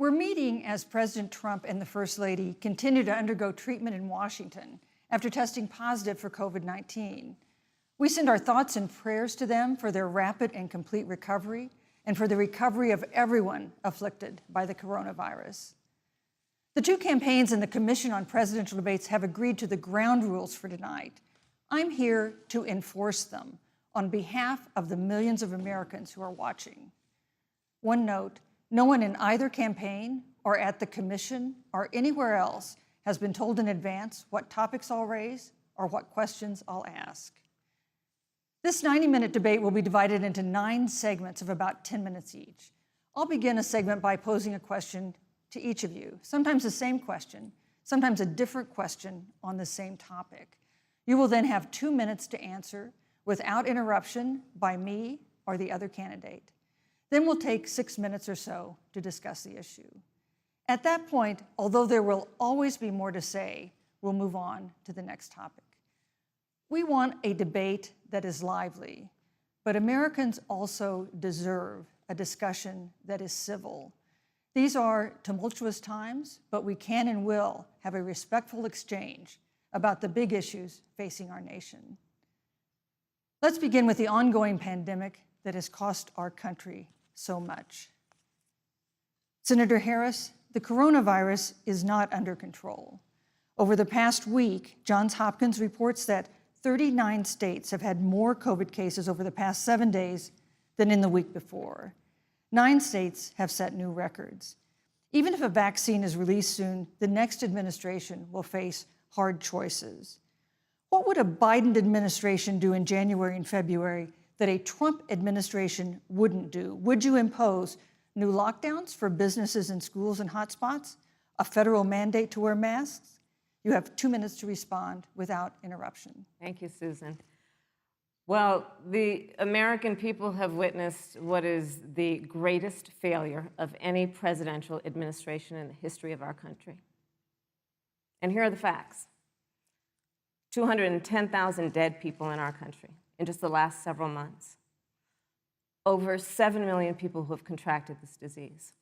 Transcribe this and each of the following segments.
We're meeting as President Trump and the First Lady continue to undergo treatment in Washington after testing positive for COVID-19. We send our thoughts and prayers to them for their rapid and complete recovery and for the recovery of everyone afflicted by the coronavirus. The two campaigns and the Commission on Presidential Debates have agreed to the ground rules for tonight. I'm here to enforce them on behalf of the millions of Americans who are watching. One note, no one in either campaign or at the Commission or anywhere else has been told in advance what topics I'll raise or what questions I'll ask. This 90-minute debate will be divided into 9 segments of about 10 minutes each. I'll begin a segment by posing a question to each of you, sometimes the same question, sometimes a different question on the same topic. You will then have 2 minutes to answer without interruption by me or the other candidate. Then we'll take 6 minutes or so to discuss the issue. At that point, although there will always be more to say, we'll move on to the next topic. We want a debate that is lively, but Americans also deserve a discussion that is civil. These are tumultuous times, but we can and will have a respectful exchange about the big issues facing our nation. Let's begin with the ongoing pandemic that has cost our country so much. Senator Harris, the coronavirus is not under control. Over the past week, Johns Hopkins reports that 39 states have had more COVID cases over the past 7 days than in the week before. 9 states have set new records. Even if a vaccine is released soon, the next administration will face hard choices. What would a Biden administration do in January and February that a Trump administration wouldn't do? Would you impose new lockdowns for businesses and schools and hotspots? A federal mandate to wear masks? You have 2 minutes to respond without interruption. Thank you, Susan. Well, the American people have witnessed what is the greatest failure of any presidential administration in the history of our country. And here are the facts. 210,000 dead people in our country in just the last several months. Over 7 million people who have contracted this disease.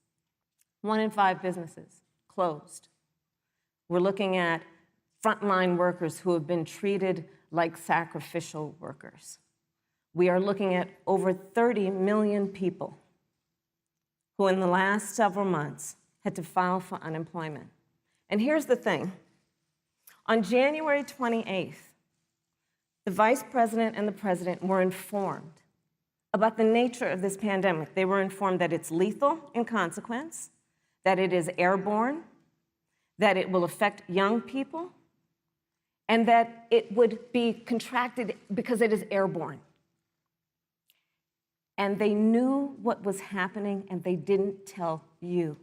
1 in 5 businesses closed. We're looking at frontline workers who have been treated like sacrificial workers. We are looking at over 30 million people who in the last several months had to file for unemployment. And here's the thing. On January 28th, the Vice President and the President were informed about the nature of this pandemic. They were informed that it's lethal in consequence, that it is airborne, that it will affect young people, and that it would be contracted because it is airborne. And they knew what was happening, and they didn't tell you.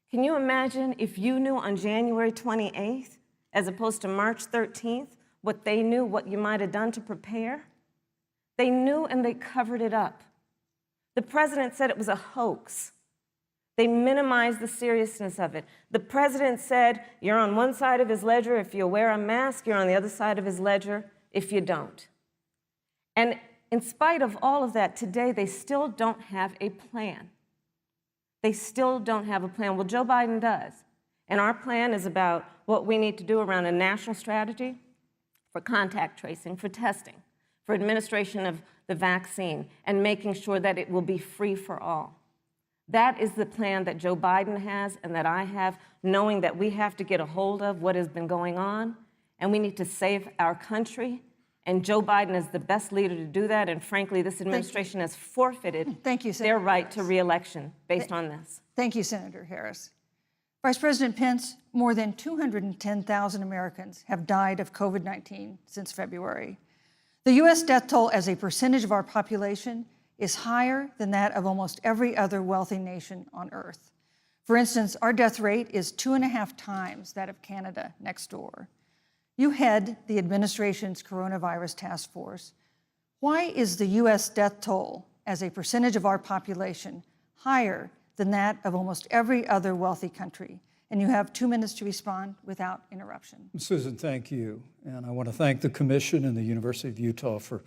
Can you imagine if you knew on January 28th, as opposed to March 13th, what they knew, what you might have done to prepare? They knew and they covered it up. The president said it was a hoax. They minimized the seriousness of it. The president said, you're on one side of his ledger if you wear a mask, you're on the other side of his ledger if you don't. And in spite of all of that, today they still don't have a plan. They still don't have a plan. Well, Joe Biden does. And our plan is about what we need to do around a national strategy for contact tracing, for testing, for administration of the vaccine, and making sure that it will be free for all. That is the plan that Joe Biden has and that I have, knowing that we have to get a hold of what has been going on, and we need to save our country. And Joe Biden is the best leader to do that, and frankly, this administration has forfeited their right to re-election based on this. Thank you, Senator Harris. Vice President Pence, more than 210,000 Americans have died of COVID-19 since February. The U.S. death toll as a percentage of our population is higher than that of almost every other wealthy nation on earth. For instance, our death rate is 2.5 times that of Canada next door. You head the administration's coronavirus task force. Why is the U.S. death toll as a percentage of our population higher than that of almost every other wealthy country? And you have 2 minutes to respond without interruption. Susan, thank you. And I want to thank the Commission and the University of Utah for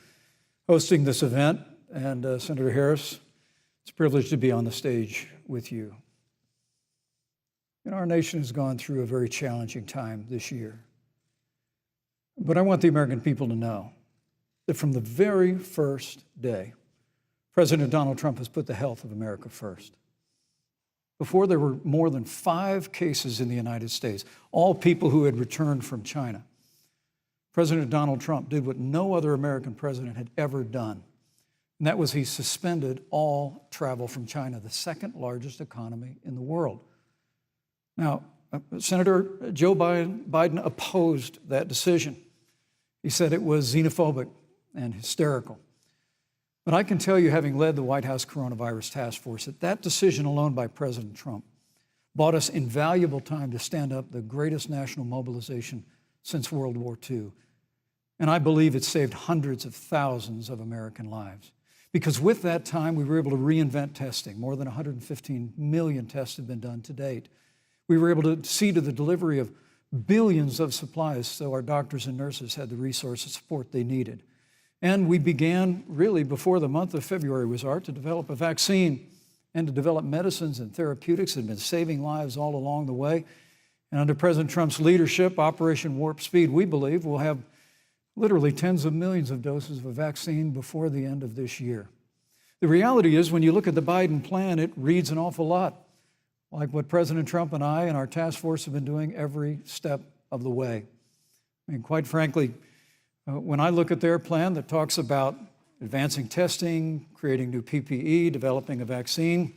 hosting this event. And Senator Harris, it's a privilege to be on the stage with you. Our nation has gone through a very challenging time this year. But I want the American people to know that from the very first day, President Donald Trump has put the health of America first. Before, there were more than 5 cases in the United States, all people who had returned from China. President Donald Trump did what no other American president had ever done, and that was he suspended all travel from China, the second largest economy in the world. Now, Senator Joe Biden opposed that decision. He said it was xenophobic and hysterical. But I can tell you, having led the White House Coronavirus Task Force, that that decision alone by President Trump bought us invaluable time to stand up the greatest national mobilization since World War II. And I believe it saved hundreds of thousands of American lives. Because with that time, we were able to reinvent testing. More than 115 million tests have been done to date. We were able to see to the delivery of billions of supplies so our doctors and nurses had the resources and support they needed. And we began, really, before the month of February was out, to develop a vaccine and to develop medicines and therapeutics that have been saving lives all along the way. And under President Trump's leadership, Operation Warp Speed, we believe we'll have literally tens of millions of doses of a vaccine before the end of this year. The reality is, when you look at the Biden plan, it reads an awful lot like what President Trump and I and our task force have been doing every step of the way. I mean, quite frankly, when I look at their plan that talks about advancing testing, creating new PPE, developing a vaccine,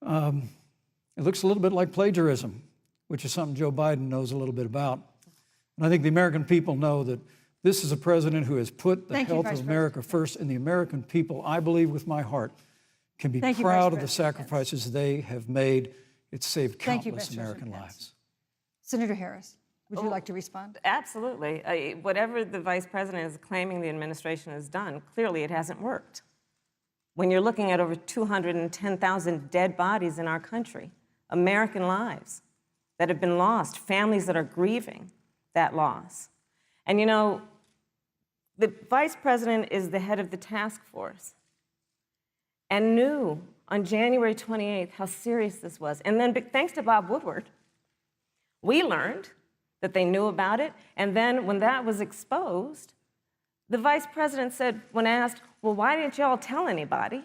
it looks a little bit like plagiarism, which is something Joe Biden knows a little bit about. And I think the American people know that this is a president who has put the health of America first, and the American people, I believe with my heart, can be proud of the sacrifices they have made. It's saved countless American lives. Senator Harris, would you like to respond? Absolutely. Whatever the vice president is claiming the administration has done, clearly it hasn't worked. When you're looking at over 210,000 dead bodies in our country, American lives that have been lost, families that are grieving that loss. And you know, the vice president is the head of the task force and knew on January 28th how serious this was. And then thanks to Bob Woodward, we learned that they knew about it. And then when that was exposed, the vice president said, when asked, well, why didn't y'all tell anybody?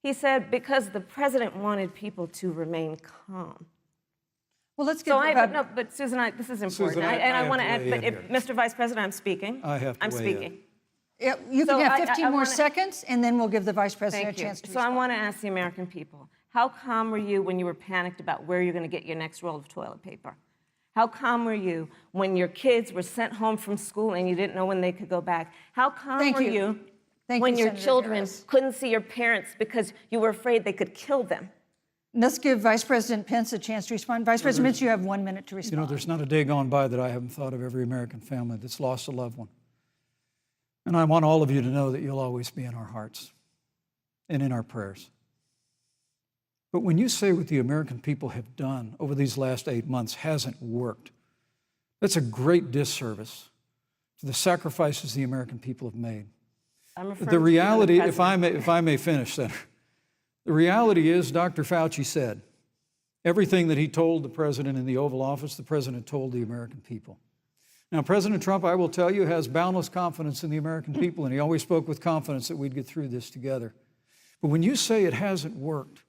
He said, because the president wanted people to remain calm. Well, let's get no, but Susan, this is important. Susan, I want to add, but here. Mr. Vice President, I'm speaking. I have to I'm weigh speaking. in. Yeah, you can have 15 more wanna- seconds, and then we'll give the vice president Thank a you. chance to So I respond. want to ask the American people, how calm were you when you were panicked about where you're going to get your next roll of toilet paper? How calm were you when your kids were sent home from school and you didn't know when they could go back? How calm Thank were you. you Thank when you, your Senator children Harris. couldn't see your parents because you were afraid they could kill them? Let's give Vice President Pence a chance to respond. Vice President Pence, you have 1 minute to respond. You know, there's not a day gone by that I haven't thought of every American family that's lost a loved one. And I want all of you to know that you'll always be in our hearts and in our prayers. But when you say what the American people have done over these last 8 months hasn't worked, that's a great disservice to the sacrifices the American people have made. I'm referring The to reality, you, the if I may finish, Senator, the reality is Dr. Fauci said everything that he told the president in the Oval Office, the president told the American people. Now, President Trump, I will tell you, has boundless confidence in the American people, and he always spoke with confidence that we'd get through this together. But when you say it hasn't worked,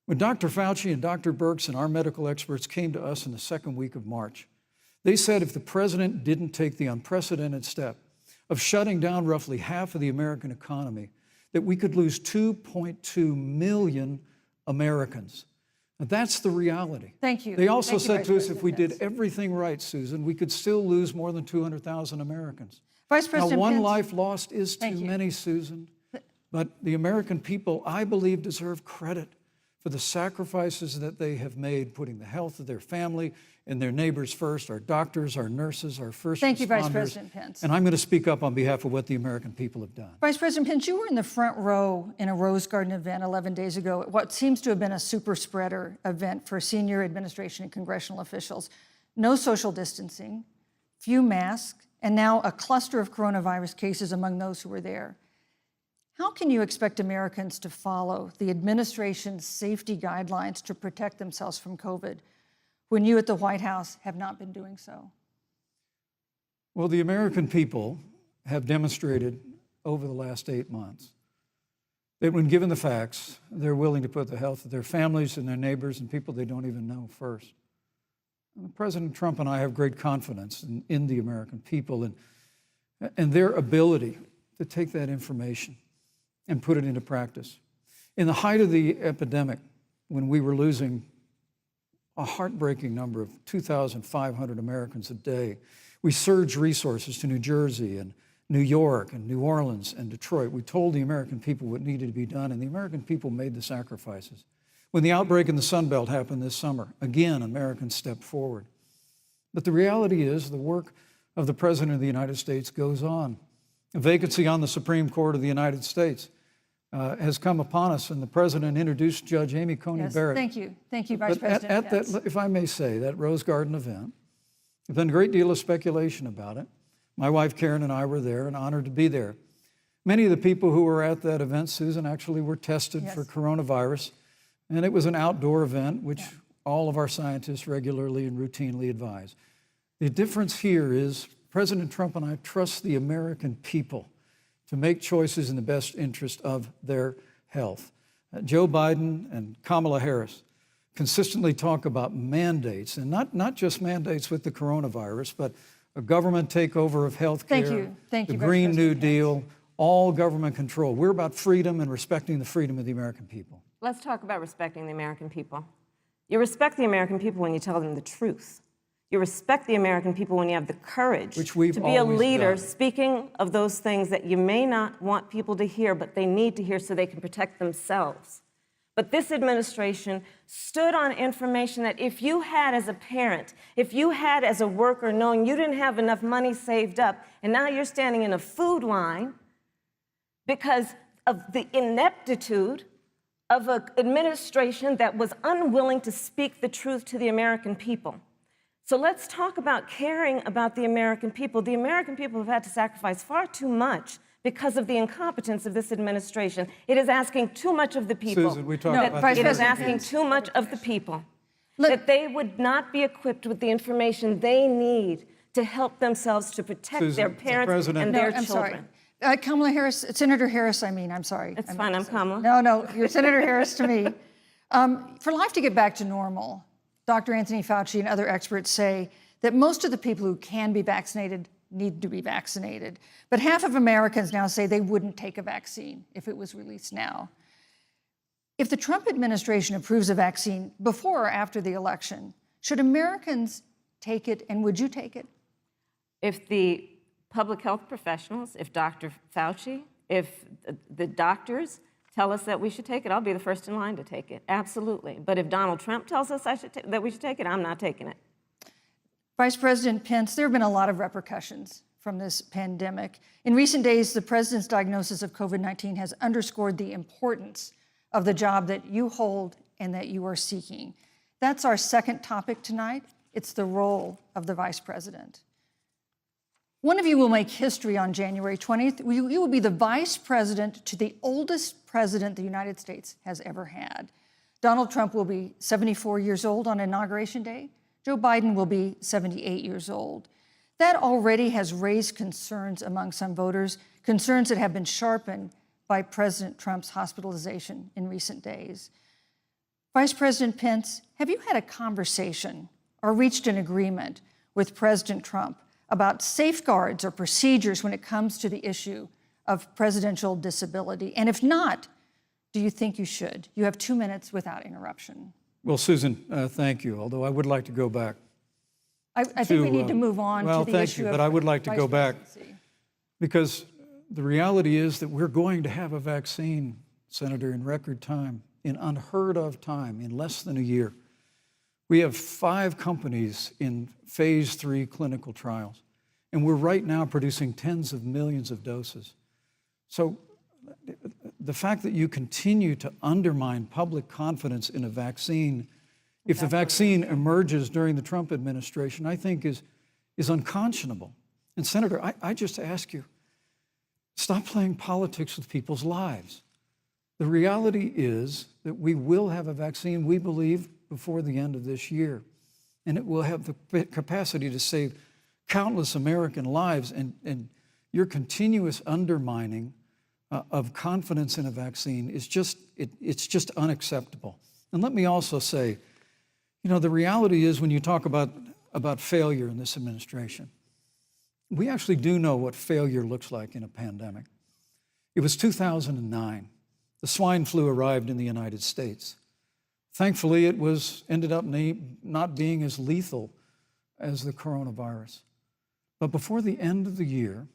when Dr. Fauci and Dr. Birx and our medical experts came to us in the second week of March, they said if the president didn't take the unprecedented step of shutting down roughly half of the American economy, that we could lose 2.2 million Americans. Now, that's the reality. Thank you. They also Thank you, said Vice to us if we President did Pence. everything right, Susan, we could still lose more than 200,000 Americans. Vice President Now, one Pence. life lost is too Thank you. many, Susan. But the American people, I believe, deserve credit for the sacrifices that they have made, putting the health of their family and their neighbors first, our doctors, our nurses, our first Thank you, Vice responders. President Pence. And I'm going to speak up on behalf of what the American people have done. Vice President Pence, you were in the front row in a Rose Garden event 11 days ago at what seems to have been a super spreader event for senior administration and congressional officials. No social distancing, few masks, and now a cluster of coronavirus cases among those who were there. How can you expect Americans to follow the administration's safety guidelines to protect themselves from COVID when you at the White House have not been doing so? Well, the American people have demonstrated over the last 8 months that when given the facts, they're willing to put the health of their families and their neighbors and people they don't even know first. President Trump and I have great confidence in the American people and their ability to take that information and put it into practice. In the height of the epidemic, when we were losing a heartbreaking number of 2,500 Americans a day, we surged resources to New Jersey and New York and New Orleans and Detroit. We told the American people what needed to be done, and the American people made the sacrifices. When the outbreak in the Sun Belt happened this summer, again, Americans stepped forward. But the reality is the work of the President of the United States goes on. A vacancy on the Supreme Court of the United States has come upon us, and the President introduced Judge Amy Coney Barrett. Thank you, Vice President At Pence. that, if I may say, that Rose Garden event, there's been a great deal of speculation about it. My wife Karen and I were there and honored to be there. Many of the people who were at that event, Susan, actually were tested for coronavirus, and it was an outdoor event, which all of our scientists regularly and routinely advise. The difference here is President Trump and I trust the American people to make choices in the best interest of their health. Joe Biden and Kamala Harris consistently talk about mandates, and not just mandates with the coronavirus, but a government takeover of health care, Thank you, the Green New Deal, all government control. We're about freedom and respecting the freedom of the American people. Let's talk about respecting the American people. You respect the American people when you tell them the truth. You respect the American people when you have the courage to be a leader speaking of those things that you may not want people to hear, but they need to hear so they can protect themselves. But this administration stood on information that if you had as a parent, if you had as a worker knowing you didn't have enough money saved up, and now you're standing in a food line because of the ineptitude of an administration that was unwilling to speak the truth to the American people. So let's talk about caring about the American people. The American people have had to sacrifice far too much because of the incompetence of this administration. It is asking too much of the people. Susan, we talked about it is asking too much of the people. That they would not be equipped with the information they need to help themselves to protect their parents and their children. Kamala Harris, Senator Harris, I'm sorry. It's fine, I'm Kamala. No, you're Senator Harris to me. For life to get back to normal, Dr. Anthony Fauci and other experts say that most of the people who can be vaccinated need to be vaccinated. But half of Americans now say they wouldn't take a vaccine if it was released now. If the Trump administration approves a vaccine before or after the election, should Americans take it, and would you take it? If the public health professionals, if Dr. Fauci, if the doctors tell us that we should take it, I'll be the first in line to take it, absolutely. But if Donald Trump tells us that we should take it, I'm not taking it. Vice President Pence, there have been a lot of repercussions from this pandemic. In recent days, the president's diagnosis of COVID-19 has underscored the importance of the job that you hold and that you are seeking. That's our second topic tonight. It's the role of the vice president. One of you will make history on January 20th. You will be the vice president to the oldest president the United States has ever had. Donald Trump will be 74 years old on Inauguration Day. Joe Biden will be 78 years old. That already has raised concerns among some voters, concerns that have been sharpened by President Trump's hospitalization in recent days. Vice President Pence, have you had a conversation or reached an agreement with President Trump about safeguards or procedures when it comes to the issue of presidential disability? And if not, do you think you should? You have 2 minutes without interruption. Well, Susan, thank you, although I would like to go back. I think we need to move on to the issue of thank you, but I would like to go back because the reality is that we're going to have a vaccine, Senator, in record time, in unheard of time, in less than a year. We have 5 companies in phase 3 clinical trials, and we're right now producing tens of millions of doses. So the fact that you continue to undermine public confidence in a vaccine, if the vaccine emerges during the Trump administration, I think is unconscionable. And Senator, I just ask you, stop playing politics with people's lives. The reality is that we will have a vaccine, we believe, before the end of this year. and it will have the capacity to save countless American lives. And your continuous undermining of confidence in a vaccine is it's just unacceptable. And let me also say, the reality is when you talk about failure in this administration, we actually do know what failure looks like in a pandemic. It was 2009. The swine flu arrived in the United States. Thankfully, it ended up not being as lethal as the coronavirus. But before the end of the year,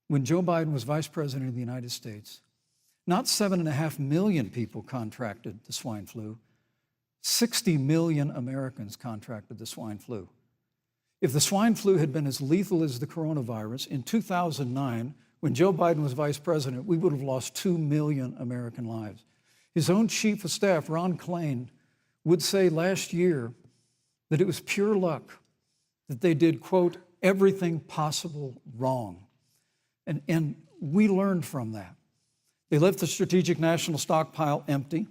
when Joe Biden was Vice President of the United States, not 7.5 million people contracted the swine flu. 60 million Americans contracted the swine flu. If the swine flu had been as lethal as the coronavirus, in 2009, when Joe Biden was Vice President, we would have lost 2 million American lives. His own Chief of Staff, Ron Klain, would say last year that it was pure luck that they did, quote, everything possible wrong. And we learned from that. They left the strategic national stockpile empty.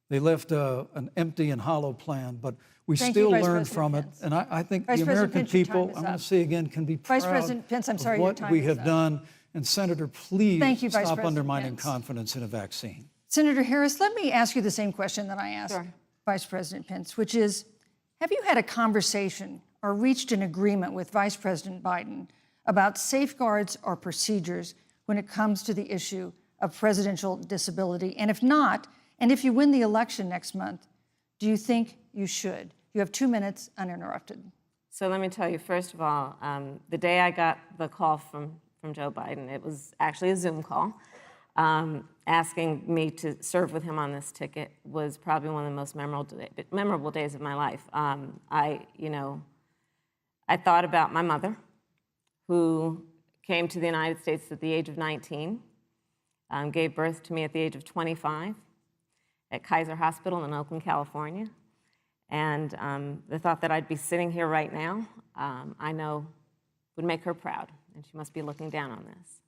They left an empty and hollow plan, but we still learned from it. And I think the American people, I'm going to say again, can be proud of what we have done. And Senator, please stop undermining confidence in a vaccine. Senator Harris, let me ask you the same question that I asked Vice President Pence, which is, have you had a conversation or reached an agreement with Vice President Biden about safeguards or procedures when it comes to the issue of presidential disability? And if not, and if you win the election next month, do you think you should? You have 2 minutes uninterrupted. So let me tell you, first of all, the day I got the call from Joe Biden, it was actually a Zoom call, asking me to serve with him on this ticket was probably one of the most memorable days of my life. I thought about my mother, who came to the United States at the age of 19, gave birth to me at the age of 25 at Kaiser Hospital in Oakland, California. And the thought that I'd be sitting here right now, I know would make her proud, and she must be looking down on this.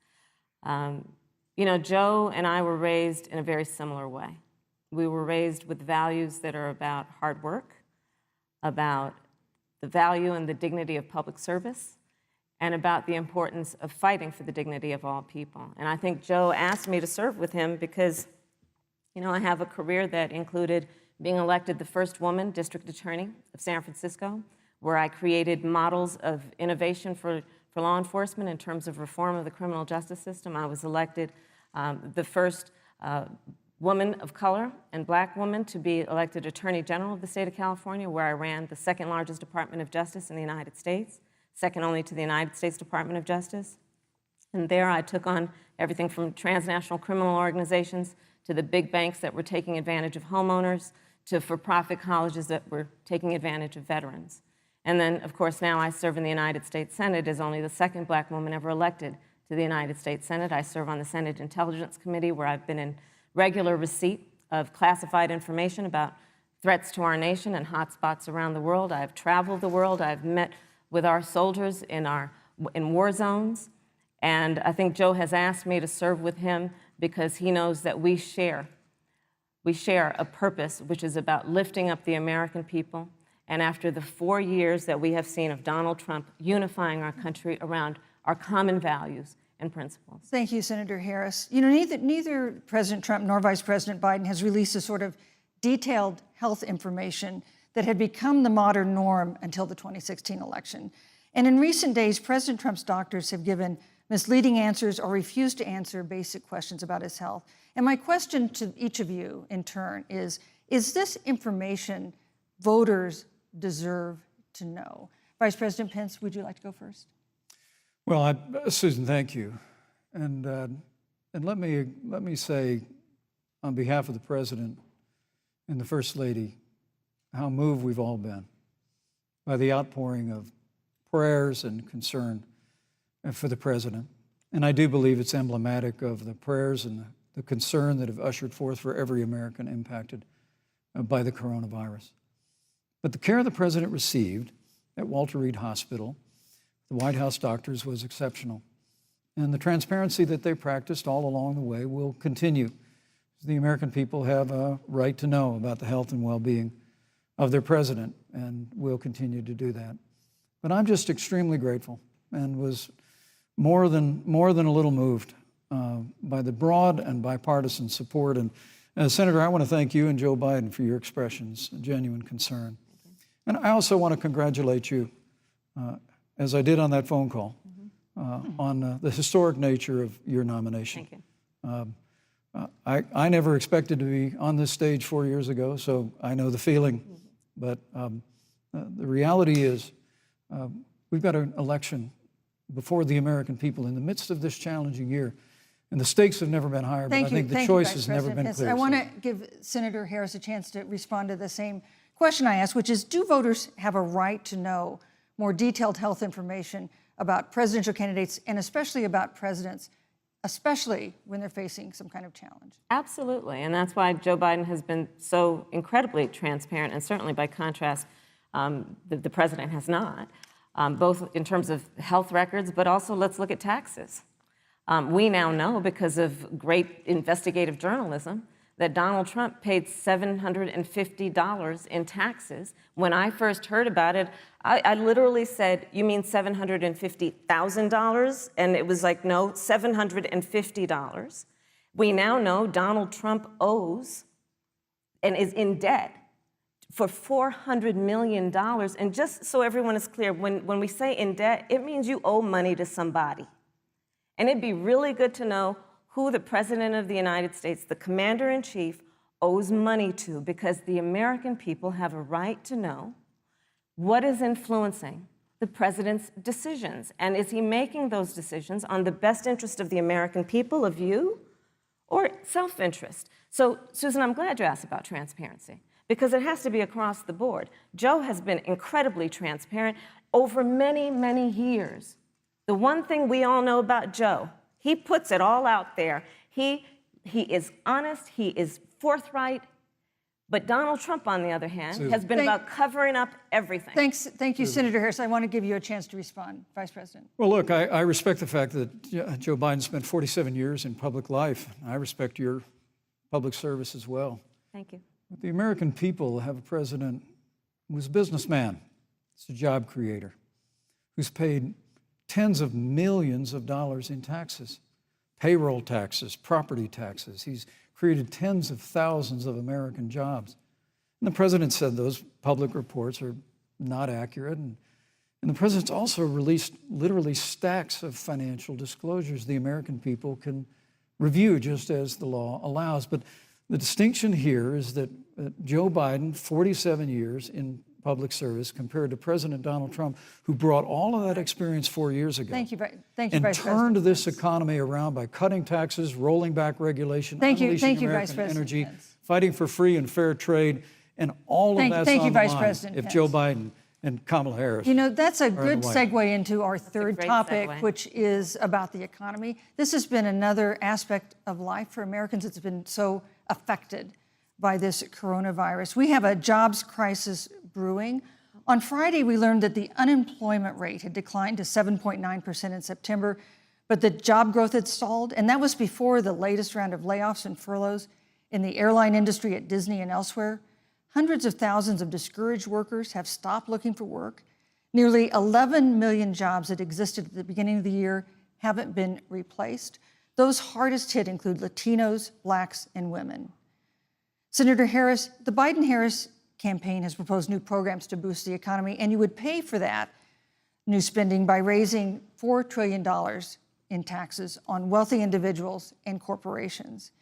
Joe and I were raised in a very similar way. We were raised with values that are about hard work, about the value and the dignity of public service, and about the importance of fighting for the dignity of all people. And I think Joe asked me to serve with him because, I have a career that included being elected the first woman district attorney of San Francisco, where I created models of innovation for law enforcement in terms of reform of the criminal justice system. I was elected the first woman of color and black woman to be elected Attorney General of the state of California, where I ran the second largest Department of Justice in the United States, second only to the United States Department of Justice. And there I took on everything from transnational criminal organizations to the big banks that were taking advantage of homeowners, to for-profit colleges that were taking advantage of veterans. And then, of course, now I serve in the United States Senate as only the second black woman ever elected to the United States Senate. I serve on the Senate Intelligence Committee, where I've been in regular receipt of classified information about threats to our nation and hotspots around the world. I've traveled the world. I've met with our soldiers in war zones. And I think Joe has asked me to serve with him because he knows that we share a purpose which is about lifting up the American people. And after the 4 years that we have seen of Donald Trump unifying our country around our common values and principles. Thank you, Senator Harris. Neither President Trump nor Vice President Biden has released a sort of detailed health information that had become the modern norm until the 2016 election. And in recent days, President Trump's doctors have given misleading answers or refused to answer basic questions about his health. And my question to each of you in turn is this information voters deserve to know? Vice President Pence, would you like to go first? Well, Susan, thank you. And let me say, on behalf of the President and the First Lady, how moved we've all been by the outpouring of prayers and concern for the President. And I do believe it's emblematic of the prayers and the concern that have ushered forth for every American impacted by the coronavirus. But the care the President received at Walter Reed Hospital, the White House doctors, was exceptional. And the transparency that they practiced all along the way will continue. The American people have a right to know about the health and well-being of their President. and will continue to do that. But I'm just extremely grateful and was more than a little moved by the broad and bipartisan support. And Senator, I want to thank you and Joe Biden for your expressions of genuine concern. And I also want to congratulate you, as I did on that phone call, on the historic nature of your nomination. Thank you. I never expected to be on this stage 4 years ago, so I know the feeling. But the reality is we've got an election before the American people in the midst of this challenging year. And the stakes have never been higher, but I think the choice has never been clearer. I want to give Senator Harris a chance to respond to the same question I asked, which is, do voters have a right to know more detailed health information about presidential candidates and especially about presidents, especially when they're facing some kind of challenge? Absolutely, and that's why Joe Biden has been so incredibly transparent, and certainly by contrast, the president has not, both in terms of health records, but also let's look at taxes. We now know, because of great investigative journalism, that Donald Trump paid $750 in taxes. When I first heard about it, I literally said, "You mean $750,000? And it was like, no, $750. We now know Donald Trump owes and is in debt for $400 million. And just so everyone is clear, when we say in debt, it means you owe money to somebody. And it'd be really good to know who the President of the United States, the Commander-in-Chief, owes money to, because the American people have a right to know what is influencing the President's decisions. And is he making those decisions on the best interest of the American people, of you, or self-interest? So, Susan, I'm glad you asked about transparency, because it has to be across the board. Joe has been incredibly transparent over many, many years. The one thing we all know about Joe, he puts it all out there. He is honest, he is forthright. But Donald Trump, on the other hand, has been about covering up everything. Thank you, Senator Harris. I want to give you a chance to respond, Vice President. Well, look, I respect the fact that Joe Biden spent 47 years in public life. I respect your public service as well. Thank you. But the American people have a president who's a businessman, he's a job creator, who's paid tens of millions of dollars in taxes, payroll taxes, property taxes. He's created tens of thousands of American jobs. And the president said those public reports are not accurate. And the president's also released literally stacks of financial disclosures the American people can review just as the law allows. But the distinction here is that Joe Biden, 47 years in public service, compared to President Donald Trump, who brought all of that experience 4 years ago. Thank you, Vice and President. turned this economy around by cutting taxes, rolling back regulation, unleashing American energy, fighting for free and fair trade, and all of that's on the line if Joe Biden and Kamala Harris. You know, that's a good segue into our third topic, which is about the economy. This has been another aspect of life for Americans that's been so affected by this coronavirus. We have a jobs crisis brewing. On Friday, we learned that the unemployment rate had declined to 7.9% in September, but the job growth had stalled, and that was before the latest round of layoffs and furloughs in the airline industry at Disney and elsewhere. Hundreds of thousands of discouraged workers have stopped looking for work. Nearly 11 million jobs that existed at the beginning of the year haven't been replaced. Those hardest hit include Latinos, Blacks, and women. Senator Harris, the Biden-Harris campaign has proposed new programs to boost the economy, and you would pay for that new spending by raising $4 trillion in taxes on wealthy individuals and corporations.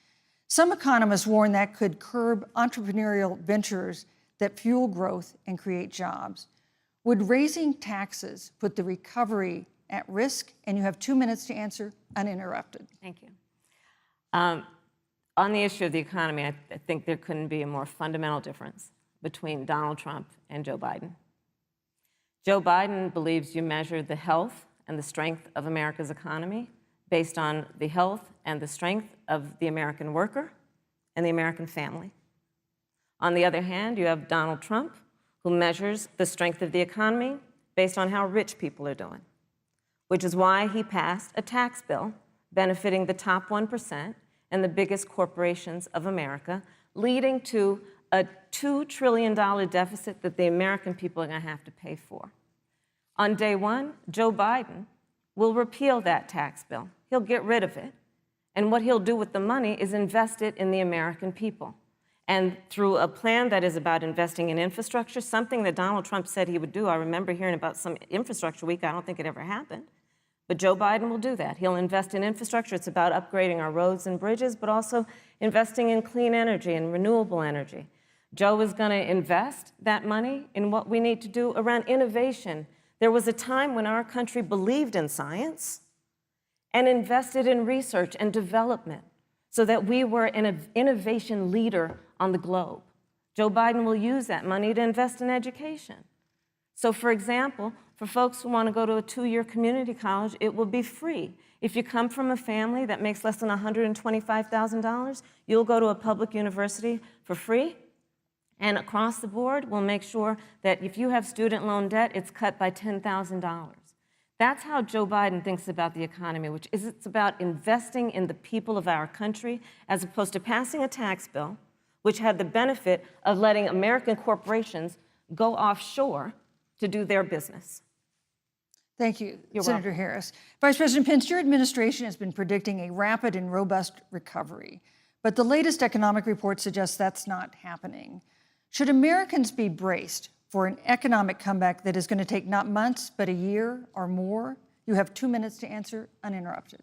Some economists warn that could curb entrepreneurial ventures that fuel growth and create jobs. Would raising taxes put the recovery at risk? And you have 2 minutes to answer uninterrupted. Thank you. On the issue of the economy, I think there couldn't be a more fundamental difference between Donald Trump and Joe Biden. Joe Biden believes you measure the health and the strength of America's economy based on the health and the strength of the American worker and the American family. On the other hand, you have Donald Trump, who measures the strength of the economy based on how rich people are doing, which is why he passed a tax bill benefiting the top 1% and the biggest corporations of America, leading to a $2 trillion deficit that the American people are going to have to pay for. On day one, Joe Biden will repeal that tax bill. He'll get rid of it. And what he'll do with the money is invest it in the American people. And through a plan that is about investing in infrastructure, something that Donald Trump said he would do. I remember hearing about some infrastructure week. I don't think it ever happened. But Joe Biden will do that. He'll invest in infrastructure. It's about upgrading our roads and bridges, but also investing in clean energy and renewable energy. Joe is going to invest that money in what we need to do around innovation. There was a time when our country believed in science and invested in research and development so that we were an innovation leader on the globe. Joe Biden will use that money to invest in education. So, for example, for folks who want to go to a 2-year community college, it will be free. If you come from a family that makes less than $125,000, you'll go to a public university for free. And across the board, we'll make sure that if you have student loan debt, it's cut by $10,000. That's how Joe Biden thinks about the economy, which is it's about investing in the people of our country as opposed to passing a tax bill, which had the benefit of letting American corporations go offshore to do their business. Thank you, You're Senator welcome. Harris. Vice President Pence, your administration has been predicting a rapid and robust recovery, but the latest economic report suggests that's not happening. Should Americans be braced for an economic comeback that is going to take not months, but a year or more? You have 2 minutes to answer, uninterrupted.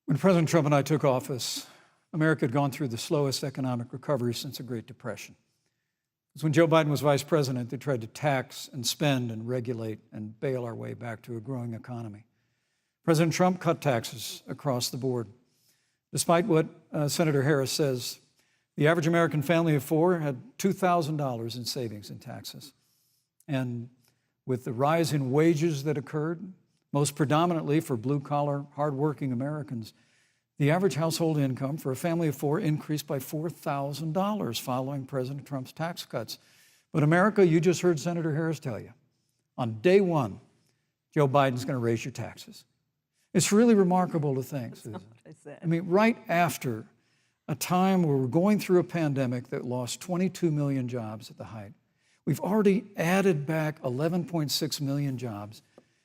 When President Trump and I took office, America had gone through the slowest economic recovery since the Great Depression. Because when Joe Biden was vice president, they tried to tax and spend and regulate and bail our way back to a growing economy. President Trump cut taxes across the board. Despite what Senator Harris says, the average American family of 4 had $2,000 in savings in taxes. And with the rise in wages that occurred, most predominantly for blue-collar, hardworking Americans, the average household income for a family of 4 increased by $4,000 following President Trump's tax cuts. But America, you just heard Senator Harris tell you, on day one, Joe Biden's going to raise your taxes. It's really remarkable to think, Susan. I mean, right after a time where we're going through a pandemic that lost 22 million jobs at the height, we've already added back 11.6 million jobs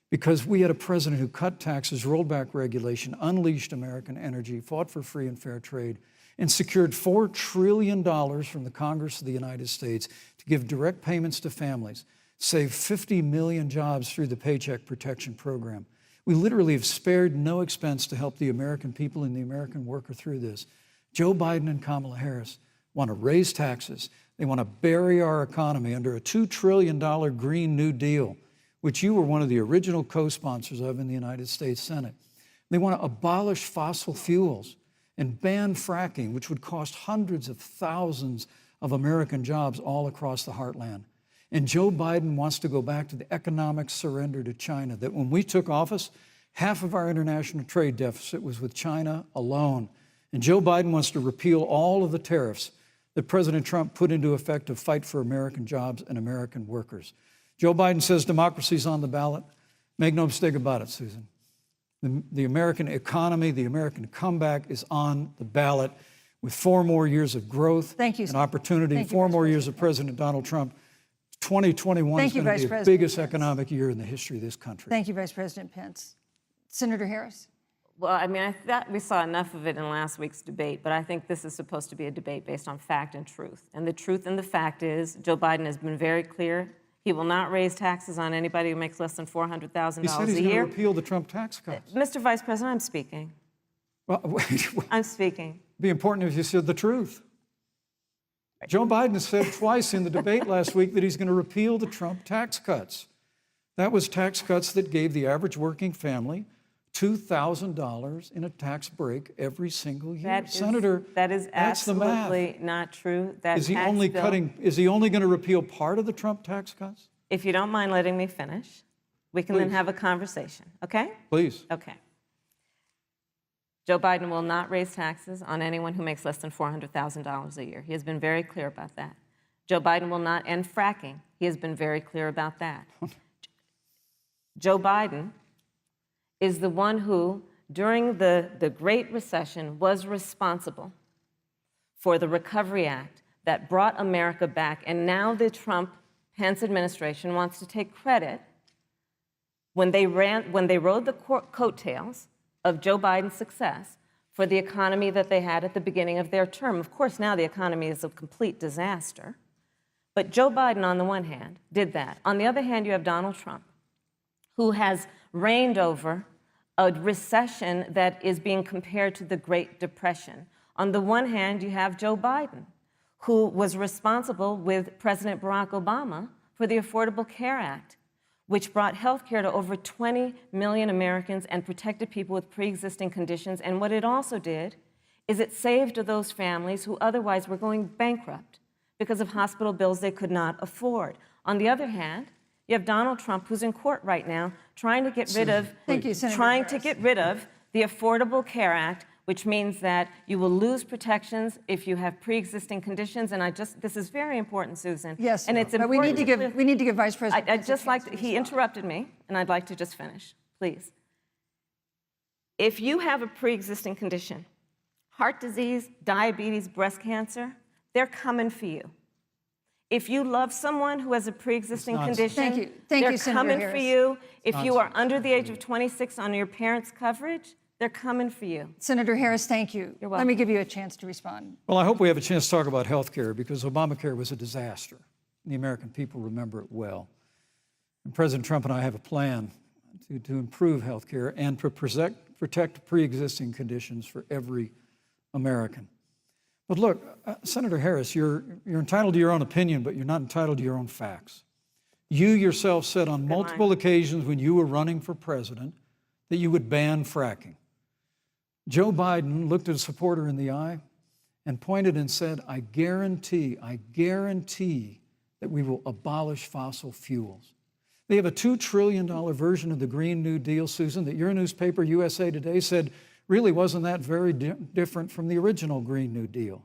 because we had a president who cut taxes, rolled back regulation, unleashed American energy, fought for free and fair trade, and secured $4 trillion from the Congress of the United States to give direct payments to families, saved 50 million jobs through the Paycheck Protection Program. We literally have spared no expense to help the American people and the American worker through this. Joe Biden and Kamala Harris want to raise taxes. They want to bury our economy under a $2 trillion Green New Deal, which you were one of the original co-sponsors of in the United States Senate. They want to abolish fossil fuels and ban fracking, which would cost hundreds of thousands of American jobs all across the heartland. And Joe Biden wants to go back to the economic surrender to China, that when we took office, half of our international trade deficit was with China alone. And Joe Biden wants to repeal all of the tariffs that President Trump put into effect to fight for American jobs and American workers. Joe Biden says democracy's on the ballot. Make no mistake about it, Susan. The American economy, the American comeback is on the ballot with 4 more years of growth and opportunity, 4 more years of President Donald Trump. 2021 is going to be the biggest economic year in the history of this country. Thank you, Vice President Pence. Senator Harris. Well, I mean, I thought we saw enough of it in last week's debate, but I think this is supposed to be a debate based on fact and truth. And the truth and the fact is Joe Biden has been very clear. He will not raise taxes on anybody who makes less than $400,000 a year. He said he's going to repeal the Trump tax cuts. Mr. Vice President, I'm speaking. Well, I'm speaking. It'd be important if you said the truth. Joe Biden said twice in the debate last week that he's going to repeal the Trump tax cuts. That was tax cuts that gave the average working family $2,000 in a tax break every single year. Senator, that is that's the math. absolutely not true. That Is he only going to repeal part of the Trump tax cuts? If you don't mind letting me finish, we can then have a conversation, okay? Please. Okay. Joe Biden will not raise taxes on anyone who makes less than $400,000 a year. He has been very clear about that. Joe Biden will not end fracking. He has been very clear about that. Joe Biden is the one who, during the Great Recession, was responsible for the Recovery Act that brought America back. And now the Trump-Pence administration wants to take credit when they rode the coattails of Joe Biden's success for the economy that they had at the beginning of their term. Of course, now the economy is a complete disaster. But Joe Biden, on the one hand, did that. On the other hand, you have Donald Trump, who has reigned over a recession that is being compared to the Great Depression. On the one hand, you have Joe Biden, who was responsible with President Barack Obama for the Affordable Care Act, which brought health care to over 20 million Americans and protected people with pre-existing conditions. And what it also did is it saved those families who otherwise were going bankrupt because of hospital bills they could not afford. On the other hand, you have Donald Trump, who's in court right now, trying to get rid of the Affordable Care Act, which means that you will lose protections if you have pre-existing conditions. And this is very important, Susan. Yes, and it's but important. we need to give Vice President. I'd just like to, he interrupted me, and I'd like to just finish, please. If you have a pre-existing condition, heart disease, diabetes, breast cancer, they're coming for you. If you love someone who has a pre-existing condition, they're coming for you. If you are under the age of 26 on your parents' coverage, they're coming for you. Senator Harris, thank you. You're welcome. Let me give you a chance to respond. Well, I hope we have a chance to talk about health care because Obamacare was a disaster. The American people remember it well. And President Trump and I have a plan to improve health care and to protect pre-existing conditions for every American. But look, Senator Harris, you're entitled to your own opinion, but you're not entitled to your own facts. You yourself said on multiple occasions when you were running for president that you would ban fracking. Joe Biden looked at a supporter in the eye and pointed and said, I guarantee that we will abolish fossil fuels. They have a $2 trillion version of the Green New Deal, Susan, that your newspaper, USA Today, said really wasn't that very different from the original Green New Deal.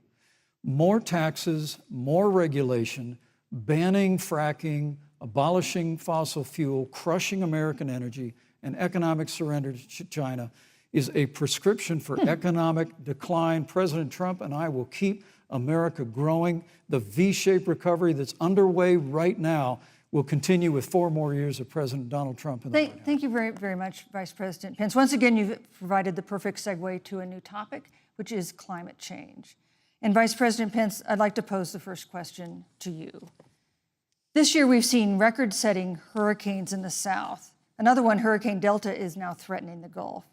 More taxes, more regulation, banning fracking, abolishing fossil fuel, crushing American energy, and economic surrender to China is a prescription for economic decline. President Trump and I will keep America growing. The V-shaped recovery that's underway right now will continue with 4 more years of President Donald Trump in the White House. Thank you very, very much, Vice President Pence. Once again, you've provided the perfect segue to a new topic, which is climate change. And Vice President Pence, I'd like to pose the first question to you. This year, we've seen record-setting hurricanes in the South. Another one, Hurricane Delta, is now threatening the Gulf.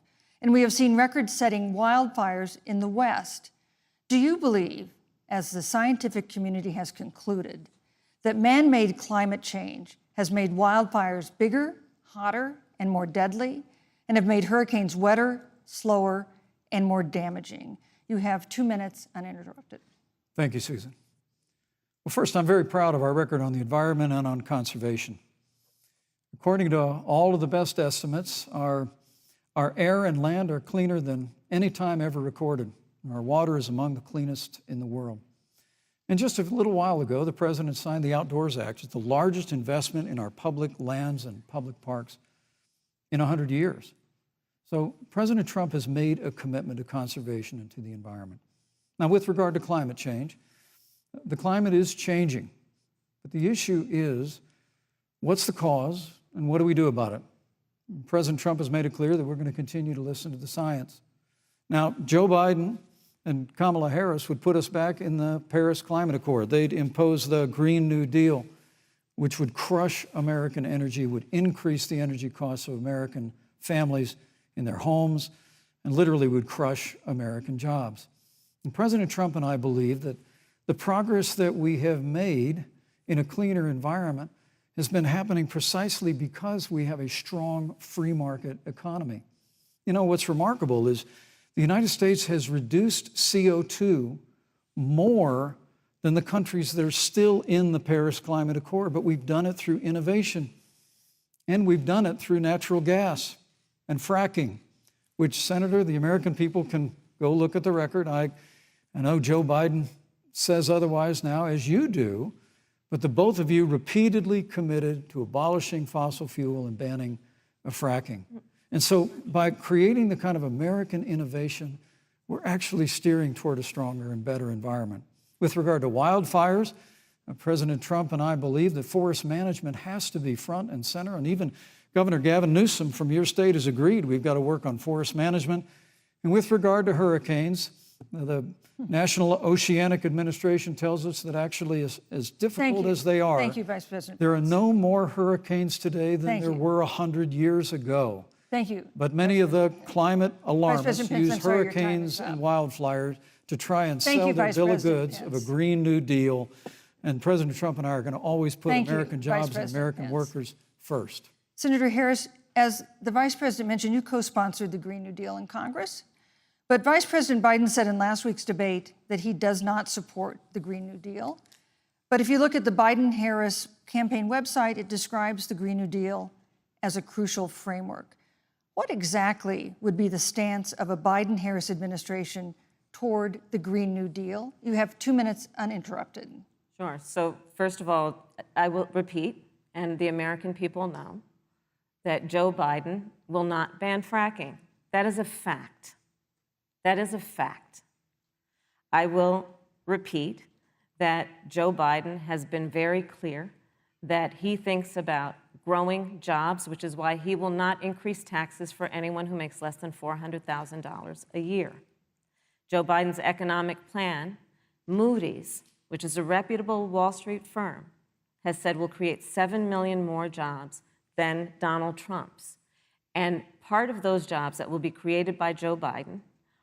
And we have seen record-setting wildfires in the West. Do you believe, as the scientific community has concluded, that man-made climate change has made wildfires bigger, hotter, and more deadly, and have made hurricanes wetter, slower, and more damaging? You have 2 minutes uninterrupted. Thank you, Susan. Well, first, I'm very proud of our record on the environment and on conservation. According to all of the best estimates, our air and land are cleaner than any time ever recorded, and our water is among the cleanest in the world. And just a little while ago, the President signed the Outdoors Act. It's the largest investment in our public lands and public parks in 100 years. So President Trump has made a commitment to conservation and to the environment. Now, with regard to climate change, the climate is changing, but the issue is, what's the cause and what do we do about it? President Trump has made it clear that we're going to continue to listen to the science. Now, Joe Biden and Kamala Harris would put us back in the Paris Climate Accord. They'd impose the Green New Deal, which would crush American energy, would increase the energy costs of American families in their homes, and literally would crush American jobs. And President Trump and I believe that the progress that we have made in a cleaner environment has been happening precisely because we have a strong free market economy. You know, what's remarkable is the United States has reduced CO2 more than the countries that are still in the Paris Climate Accord, but we've done it through innovation, and we've done it through natural gas and fracking, which, Senator, the American people can go look at the record. I know Joe Biden says otherwise now, as you do, but the both of you repeatedly committed to abolishing fossil fuel and banning fracking. And so by creating the kind of American innovation, we're actually steering toward a stronger and better environment. With regard to wildfires, President Trump and I believe that forest management has to be front and center, and even Governor Gavin Newsom from your state has agreed we've got to work on forest management. And with regard to hurricanes, the National Oceanic Administration tells us that actually as difficult as they are, Thank you, Vice President. there are no more hurricanes today than there were 100 years ago. Thank you. But many of the climate alarmists President Pence, I'm use sorry, your time hurricanes is up. and wildfires to try and Thank sell you, their Vice bill of President goods of a Pence. Green New Deal. And President Trump and I are going to always put Thank you, American Vice jobs and President American Pence. workers first. Senator Harris, as the Vice President mentioned, you co-sponsored the Green New Deal in Congress. But Vice President Biden said in last week's debate that he does not support the Green New Deal. But if you look at the Biden-Harris campaign website, it describes the Green New Deal as a crucial framework. What exactly would be the stance of a Biden-Harris administration toward the Green New Deal? You have 2 minutes uninterrupted. Sure. So first of all, I will repeat, and the American people know, that Joe Biden will not ban fracking. That is a fact. That is a fact. I will repeat that Joe Biden has been very clear that he thinks about growing jobs, which is why he will not increase taxes for anyone who makes less than $400,000 a year. Joe Biden's economic plan, Moody's, which is a reputable Wall Street firm, has said will create 7 million more jobs than Donald Trump's. And part of those jobs that will be created by Joe Biden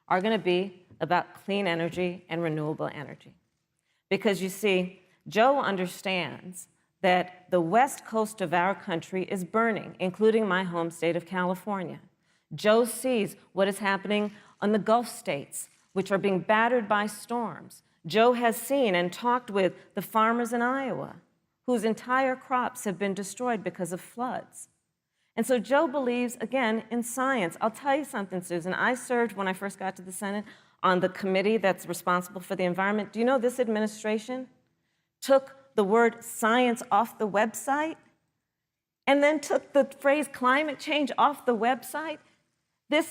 are going to be about clean energy and renewable energy. Because you see, Joe understands that the west coast of our country is burning, including my home state of California. Joe sees what is happening on the Gulf states, which are being battered by storms. Joe has seen and talked with the farmers in Iowa, whose entire crops have been destroyed because of floods. And so Joe believes, again, in science. I'll tell you something, Susan. I served, when I first got to the Senate, on the committee that's responsible for the environment. Do you know this administration took the word science off the website and then took the phrase climate change off the website?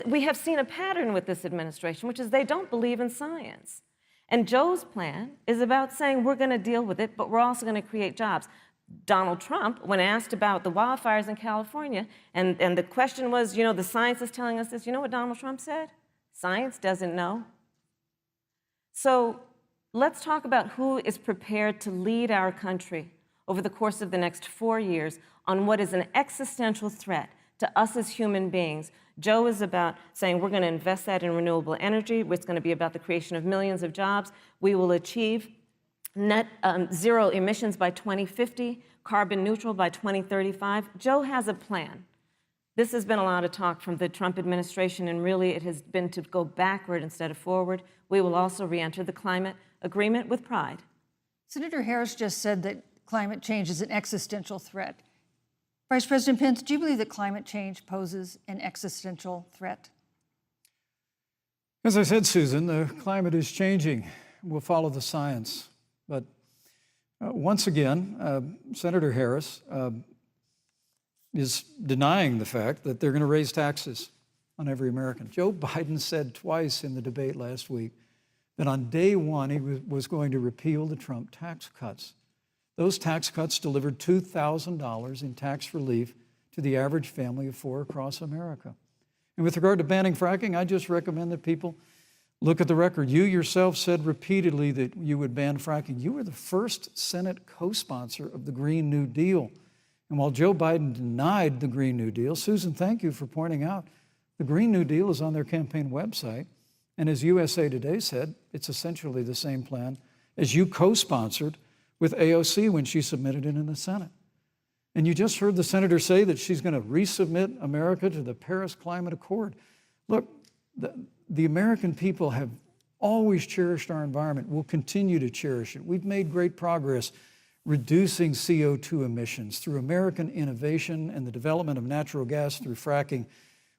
We have seen a pattern with this administration, which is they don't believe in science. And Joe's plan is about saying we're going to deal with it, but we're also going to create jobs. Donald Trump, when asked about the wildfires in California, and the question was, you know, the science is telling us this, you know what Donald Trump said? Science doesn't know. So let's talk about who is prepared to lead our country over the course of the next 4 years on what is an existential threat to us as human beings. Joe is about saying we're going to invest that in renewable energy. It's going to be about the creation of millions of jobs. We will achieve net zero emissions by 2050, carbon neutral by 2035. Joe has a plan. This has been a lot of talk from the Trump administration, and really it has been to go backward instead of forward. We will also re-enter the climate agreement with pride. Senator Harris just said that climate change is an existential threat. Vice President Pence, do you believe that climate change poses an existential threat? As I said, Susan, the climate is changing. We'll follow the science. But once again, Senator Harris is denying the fact that they're going to raise taxes on every American. Joe Biden said twice in the debate last week that on day one he was going to repeal the Trump tax cuts. Those tax cuts delivered $2,000 in tax relief to the average family of four across America. And with regard to banning fracking, I just recommend that people look at the record. You yourself said repeatedly that you would ban fracking. You were the first Senate co-sponsor of the Green New Deal. And while Joe Biden denied the Green New Deal, Susan, thank you for pointing out, the Green New Deal is on their campaign website. And as USA Today said, it's essentially the same plan as you co-sponsored with AOC when she submitted it in the Senate. And you just heard the senator say that she's going to resubmit America to the Paris Climate Accord. Look, the American people have always cherished our environment. We'll continue to cherish it. We've made great progress reducing CO2 emissions through American innovation and the development of natural gas through fracking.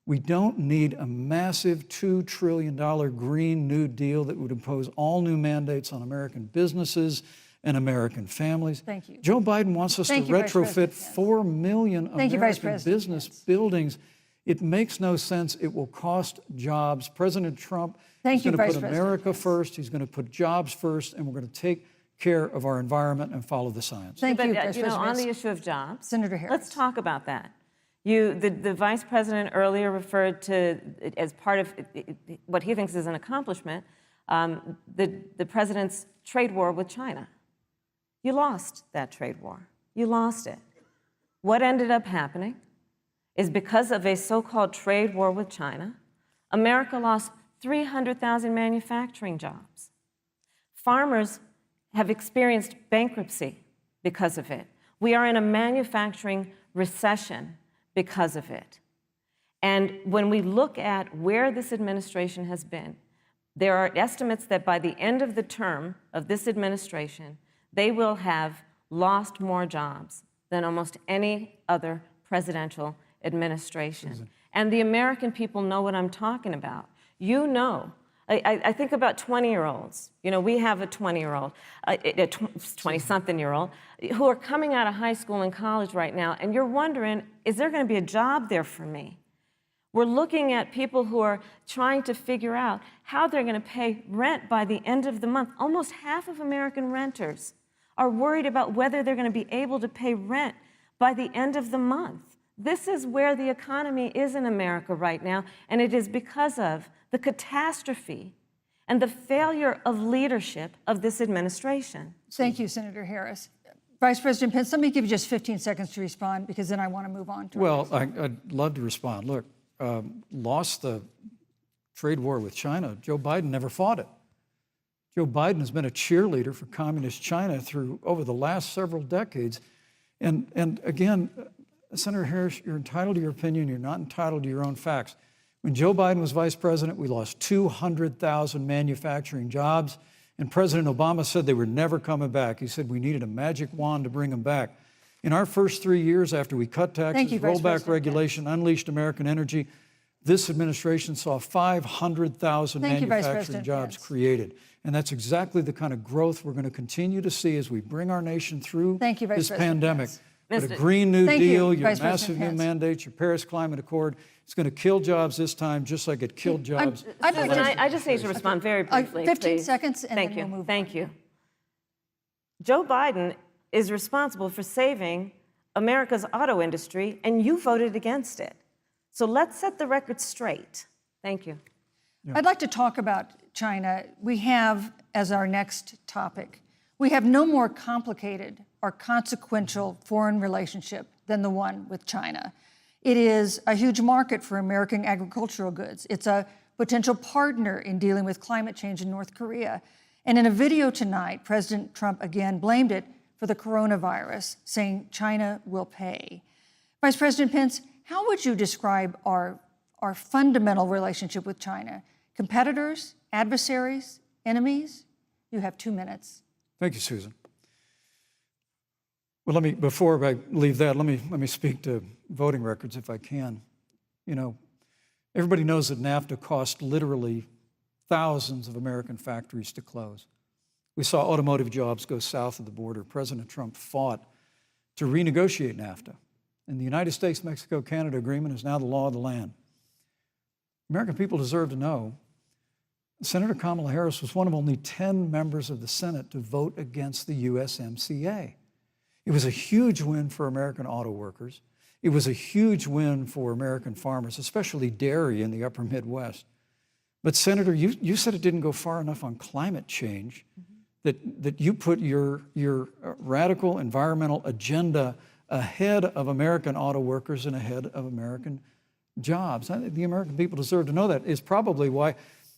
We don't need a massive $2 trillion Green New Deal that would impose all new mandates on American businesses and American families. Thank you. Joe Biden wants us to retrofit 4 million American business buildings It makes no sense. It will cost jobs. President Trump is going to put America first. He's going to put jobs first, and we're going to take care of our environment and follow the science. Thank you, Vice President. On the issue of jobs, Senator Harris. Let's talk about that. The Vice President earlier referred to, as part of what he thinks is an accomplishment, the President's trade war with China. You lost that trade war. You lost it. What ended up happening is because of a so-called trade war with China, America lost 300,000 manufacturing jobs. Farmers have experienced bankruptcy because of it. We are in a manufacturing recession because of it. And when we look at where this administration has been, there are estimates that by the end of the term of this administration, they will have lost more jobs than almost any other presidential administration. And the American people know what I'm talking about. You know, I think about 20-year-olds. You know, we have a 20-year-old, a 20-something-year-old, who are coming out of high school and college right now, and you're wondering, is there going to be a job there for me? We're looking at people who are trying to figure out how they're going to pay rent by the end of the month. Almost half of American renters are worried about whether they're going to be able to pay rent by the end of the month. This is where the economy is in America right now, and it is because of the catastrophe and the failure of leadership of this administration. Thank you, Senator Harris. Vice President Pence, let me give you just 15 seconds to respond, because then I want to move on to Well, I'd love to respond. Look, lost the trade war with China. Joe Biden never fought it. Joe Biden has been a cheerleader for communist China over the last several decades. And again, Senator Harris, you're entitled to your opinion. You're not entitled to your own facts. When Joe Biden was vice president, we lost 200,000 manufacturing jobs, and President Obama said they were never coming back. He said we needed a magic wand to bring them back. In our first 3 years after we cut taxes, rolled back regulation, unleashed American energy, this administration saw 500,000 manufacturing jobs created. And that's exactly the kind of growth we're going to continue to see as we bring our nation through this pandemic. But a Green New Deal, your massive new mandates, your Paris Climate Accord, it's going to kill jobs this time, just like it killed jobs. I just need to respond very briefly. 15 seconds, and Thank then we'll move on. Thank you. Joe Biden is responsible for saving America's auto industry, and you voted against it. So let's set the record straight. Thank you. I'd like to talk about China. We have, as our next topic, we have no more complicated or consequential foreign relationship than the one with China. It is a huge market for American agricultural goods. It's a potential partner in dealing with climate change in North Korea. And in a video tonight, President Trump again blamed it for the coronavirus, saying China will pay. Vice President Pence, how would you describe our fundamental relationship with China? Competitors, adversaries, enemies? You have 2 minutes. Thank you, Susan. Well, before I leave that, let me speak to voting records if I can. You know, everybody knows that NAFTA cost literally thousands of American factories to close. We saw automotive jobs go south of the border. President Trump fought to renegotiate NAFTA. And the United States-Mexico-Canada agreement is now the law of the land. American people deserve to know Senator Kamala Harris was one of only 10 members of the Senate to vote against the USMCA. It was a huge win for American auto workers. It was a huge win for American farmers, especially dairy in the upper Midwest. But Senator, you said it didn't go far enough on climate change, that you put your radical environmental agenda ahead of American auto workers and ahead of American jobs. The American people deserve to know that. It's probably why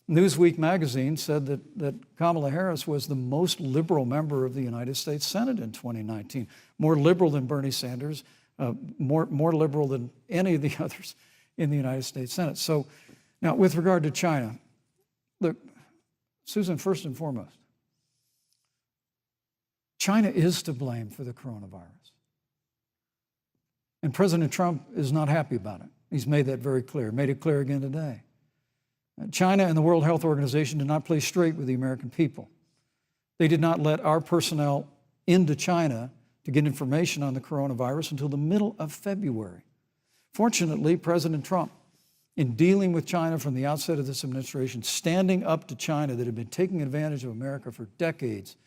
Newsweek magazine said that Kamala Harris was the most liberal member of the United States Senate in 2019, more liberal than Bernie Sanders, more liberal than any of the others in the United States Senate. So now, with regard to China, look, Susan, first and foremost, China is to blame for the coronavirus. And President Trump is not happy about it. He's made that very clear, made it clear again today. China and the World Health Organization did not play straight with the American people. They did not let our personnel into China to get information on the coronavirus until the middle of February. Fortunately, President Trump, in dealing with China from the outset of this administration, standing up to China that had been taking advantage of America for decades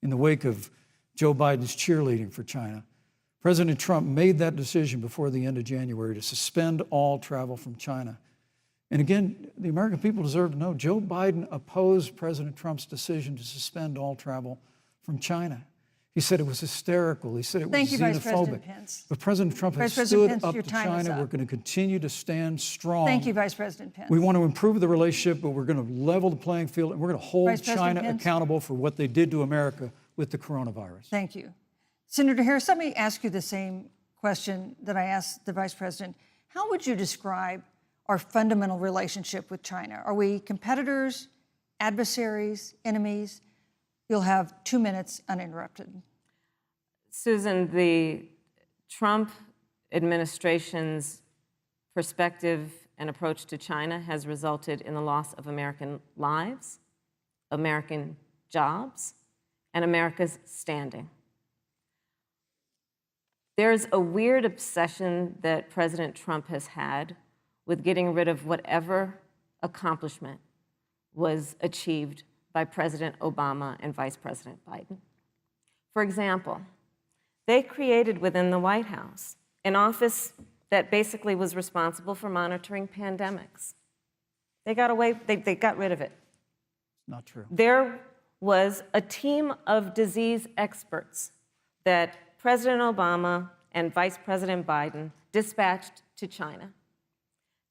in the wake of Joe Biden's cheerleading for China, President Trump made that decision before the end of January to suspend all travel from China. And again, the American people deserve to know Joe Biden opposed President Trump's decision to suspend all travel from China. He said it was hysterical. He said it was Thank you, Vice xenophobic. President Pence. But President Trump has Vice President stood Pence, up your to time is China. up. We're going to continue to stand strong. Thank you, Vice President Pence. We want to improve the relationship, but we're going to level the playing field, and we're going to hold Vice President China Pence. accountable for what they did to America with the coronavirus. Thank you. Senator Harris, let me ask you the same question that I asked the Vice President. How would you describe our fundamental relationship with China? Are we competitors, adversaries, enemies? You'll have 2 minutes uninterrupted. Susan, the Trump administration's perspective and approach to China has resulted in the loss of American lives, American jobs, and America's standing. There's a weird obsession that President Trump has had with getting rid of whatever accomplishment was achieved by President Obama and Vice President Biden. For example, they created within the White House an office that basically was responsible for monitoring pandemics. They got rid of it. Not true. There was a team of disease experts that President Obama and Vice President Biden dispatched to China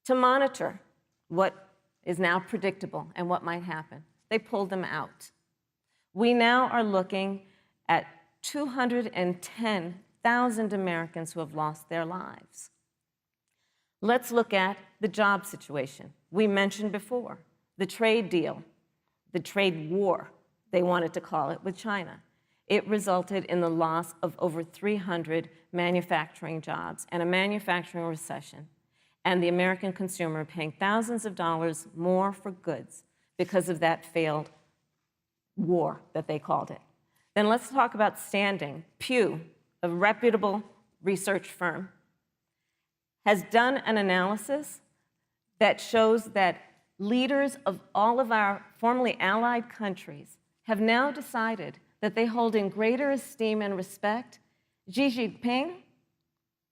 to monitor what is now predictable and what might happen. They pulled them out. We now are looking at 210,000 Americans who have lost their lives. Let's look at the job situation. We mentioned before the trade deal, the trade war, they wanted to call it, with China. It resulted in the loss of over 300 manufacturing jobs and a manufacturing recession, and the American consumer paying thousands of dollars more for goods because of that failed war that they called it. Then let's talk about standing. Pew, a reputable research firm, has done an analysis that shows that leaders of all of our formerly allied countries have now decided that they hold in greater esteem and respect Xi Jinping,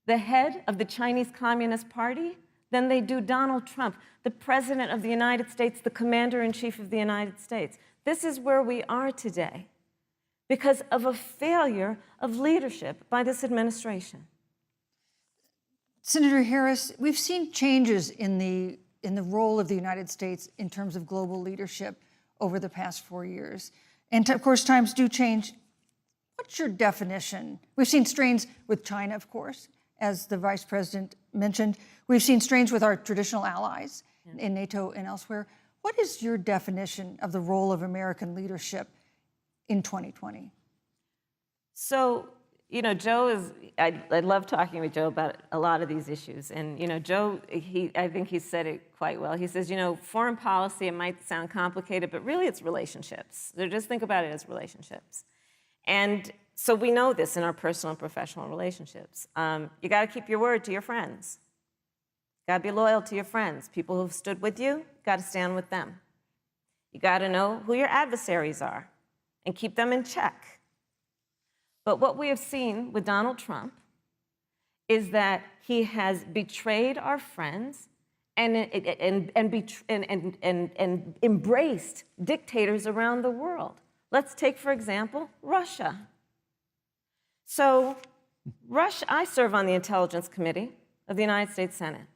the head of the Chinese Communist Party, than they do Donald Trump, the President of the United States, the Commander-in-Chief of the United States. This is where we are today because of a failure of leadership by this administration. Senator Harris, we've seen changes in the role of the United States in terms of global leadership over the past 4 years. And of course, times do change. What's your definition? We've seen strains with China, of course, as the Vice President mentioned. We've seen strains with our traditional allies in NATO and elsewhere. What is your definition of the role of American leadership in 2020? So, you know, Joe is, I love talking with Joe about a lot of these issues. And, you know, Joe, I think he said it quite well. He says, you know, foreign policy, it might sound complicated, but really it's relationships. So just think about it as relationships. And so we know this in our personal and professional relationships. You got to keep your word to your friends. Got to be loyal to your friends. People who've stood with you, got to stand with them. You got to know who your adversaries are and keep them in check. But what we have seen with Donald Trump is that he has betrayed our friends and embraced dictators around the world. Let's take, for example, Russia. So, Russia, I serve on the Intelligence Committee of the United States Senate.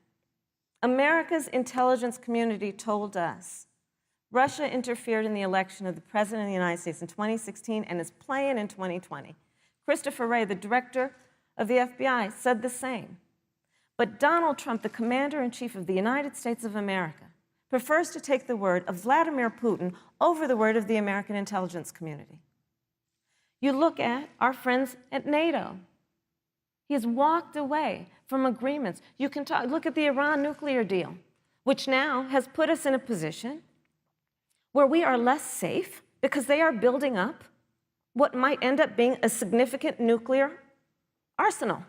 America's intelligence community told us Russia interfered in the election of the President of the United States in 2016 and is playing in 2020. Christopher Wray, the director of the FBI, said the same. But Donald Trump, the Commander-in-Chief of the United States of America, prefers to take the word of Vladimir Putin over the word of the American intelligence community. You look at our friends at NATO. He has walked away from agreements. You can look at the Iran nuclear deal, which now has put us in a position where we are less safe because they are building up what might end up being a significant nuclear arsenal.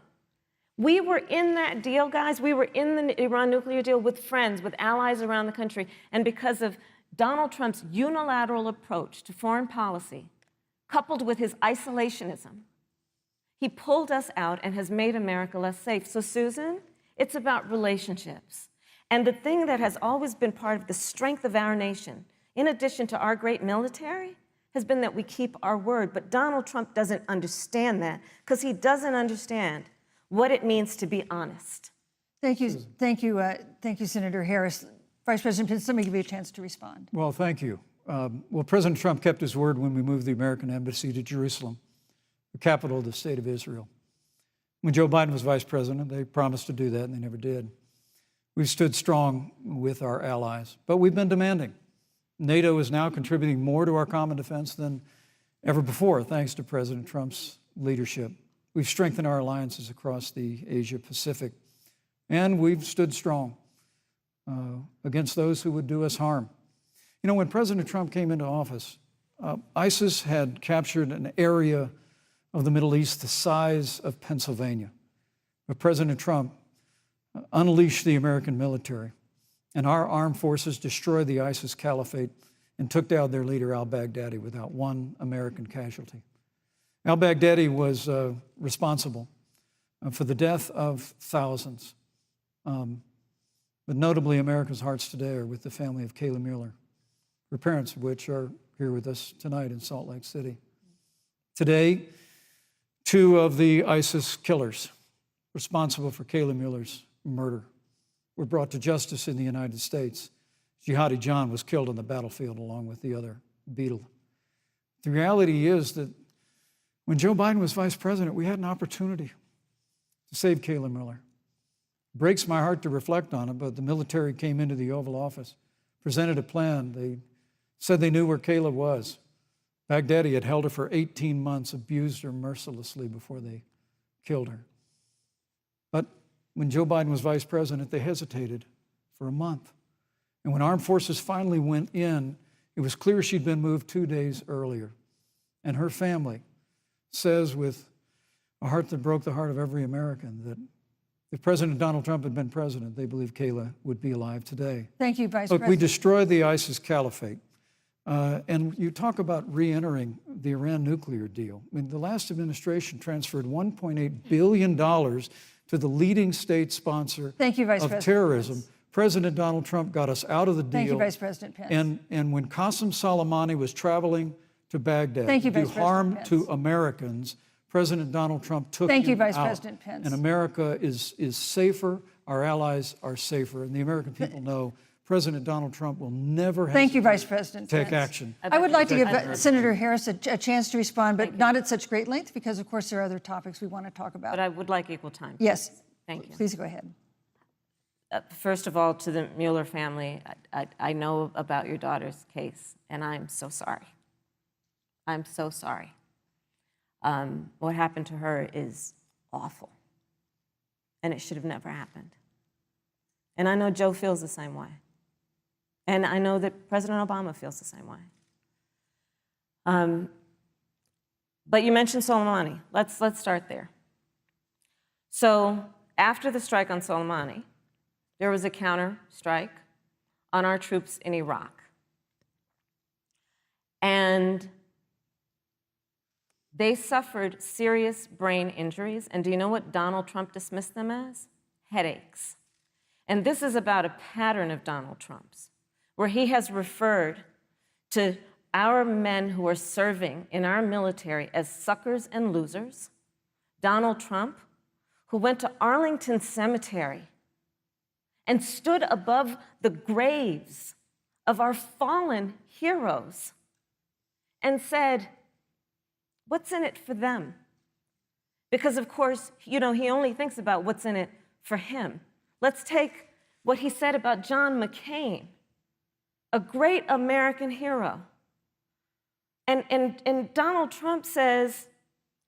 We were in that deal, guys. We were in the Iran nuclear deal with friends, with allies around the country. And because of Donald Trump's unilateral approach to foreign policy, coupled with his isolationism, he pulled us out and has made America less safe. So, Susan, it's about relationships. And the thing that has always been part of the strength of our nation, in addition to our great military, has been that we keep our word. But Donald Trump doesn't understand that because he doesn't understand what it means to be honest. Thank you, Senator Harris. Vice President Pence, let me give you a chance to respond. Well, thank you. Well, President Trump kept his word when we moved the American embassy to Jerusalem, the capital of the state of Israel. When Joe Biden was vice president, they promised to do that, and they never did. We've stood strong with our allies, but we've been demanding. NATO is now contributing more to our common defense than ever before, thanks to President Trump's leadership. We've strengthened our alliances across the Asia-Pacific, and we've stood strong against those who would do us harm. You know, when President Trump came into office, ISIS had captured an area of the Middle East the size of Pennsylvania. But President Trump unleashed the American military, and our armed forces destroyed the ISIS caliphate and took down their leader, al-Baghdadi, without one American casualty. Al-Baghdadi was responsible for the death of thousands. But notably, America's hearts today are with the family of Kayla Mueller, her parents of which are here with us tonight in Salt Lake City. Today, two of the ISIS killers responsible for Kayla Mueller's murder were brought to justice in the United States. Jihadi John was killed on the battlefield along with the other Beetle. The reality is that when Joe Biden was vice president, we had an opportunity to save Kayla Mueller. It breaks my heart to reflect on it, but the military came into the Oval Office, presented a plan. They said they knew where Kayla was. Baghdadi had held her for 18 months, abused her mercilessly before they killed her. But when Joe Biden was vice president, they hesitated for a month. And when armed forces finally went in, it was clear she'd been moved 2 days earlier. And her family says with a heart that broke the heart of every American that if President Donald Trump had been president, they believe Kayla would be alive today. Thank you, Vice Look, President. we destroyed the ISIS caliphate. And you talk about re-entering the Iran nuclear deal. I mean, the last administration transferred $1.8 billion to the leading state sponsor Thank you, Vice of President terrorism. Pence. President Donald Trump got us out of the deal. Thank you, Vice President Pence. And when Qasem Soleimani was traveling to Baghdad Thank you, to do Vice President harm Pence. to Americans, President Donald Trump took Thank you, him Vice out. President Pence. And America is safer, our allies are safer, and the American people know President Donald Trump will never Thank you, hesitate Vice President to take Pence. action. I would like to give Senator Harris a chance to respond, but not at such great length because, of course, there are other topics we want to talk about. But I would like equal time. Yes. Thank you. Please go ahead. First of all, to the Mueller family, I know about your daughter's case, and I'm so sorry. I'm so sorry. What happened to her is awful, and it should have never happened. And I know Joe feels the same way. And I know that President Obama feels the same way. But you mentioned Soleimani. Let's start there. So after the strike on Soleimani, there was a counter strike on our troops in Iraq. And they suffered serious brain injuries. And do you know what Donald Trump dismissed them as? Headaches. And this is about a pattern of Donald Trump's, where he has referred to our men who are serving in our military as suckers and losers. Donald Trump, who went to Arlington Cemetery and stood above the graves of our fallen heroes and said, what's in it for them? Because, of course, you know, he only thinks about what's in it for him. Let's take what he said about John McCain, a great American hero. And Donald Trump says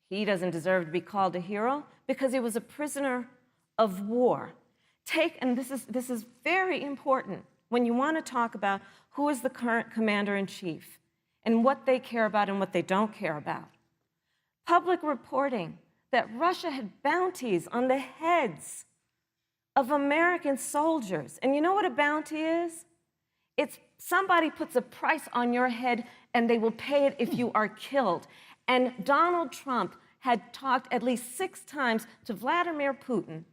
he doesn't deserve to be called a hero because he was a prisoner of war. And this is very important when you want to talk about who is the current commander-in-chief and what they care about and what they don't care about. Public reporting that Russia had bounties on the heads of American soldiers. And you know what a bounty is? It's somebody puts a price on your head and they will pay it if you are killed. And Donald Trump had talked at least 6 times to Vladimir Putin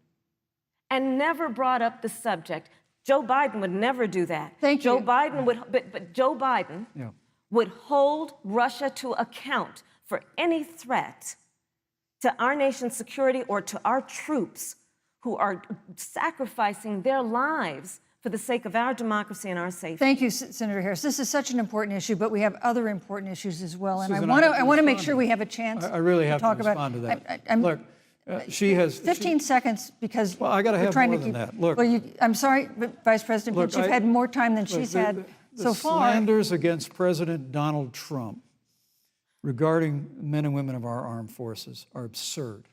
and never brought up the subject. Joe Biden would never do that. Thank you. Joe Biden would, but Joe Biden would hold Russia to account for any threat to our nation's security or to our troops who are sacrificing their lives for the sake of our democracy and our safety. Thank you, Senator Harris. This is such an important issue, but we have other important issues as well. And Susan, I want to make sure we have a chance I really have to talk respond to about that. Look, she has 15 seconds because well, I got to have trying more to than keep, that. Look, well, I'm sorry, but Vice President Pence, you've had more time than she's had so far. The slanders against President Donald Trump regarding men and women of our armed forces are absurd.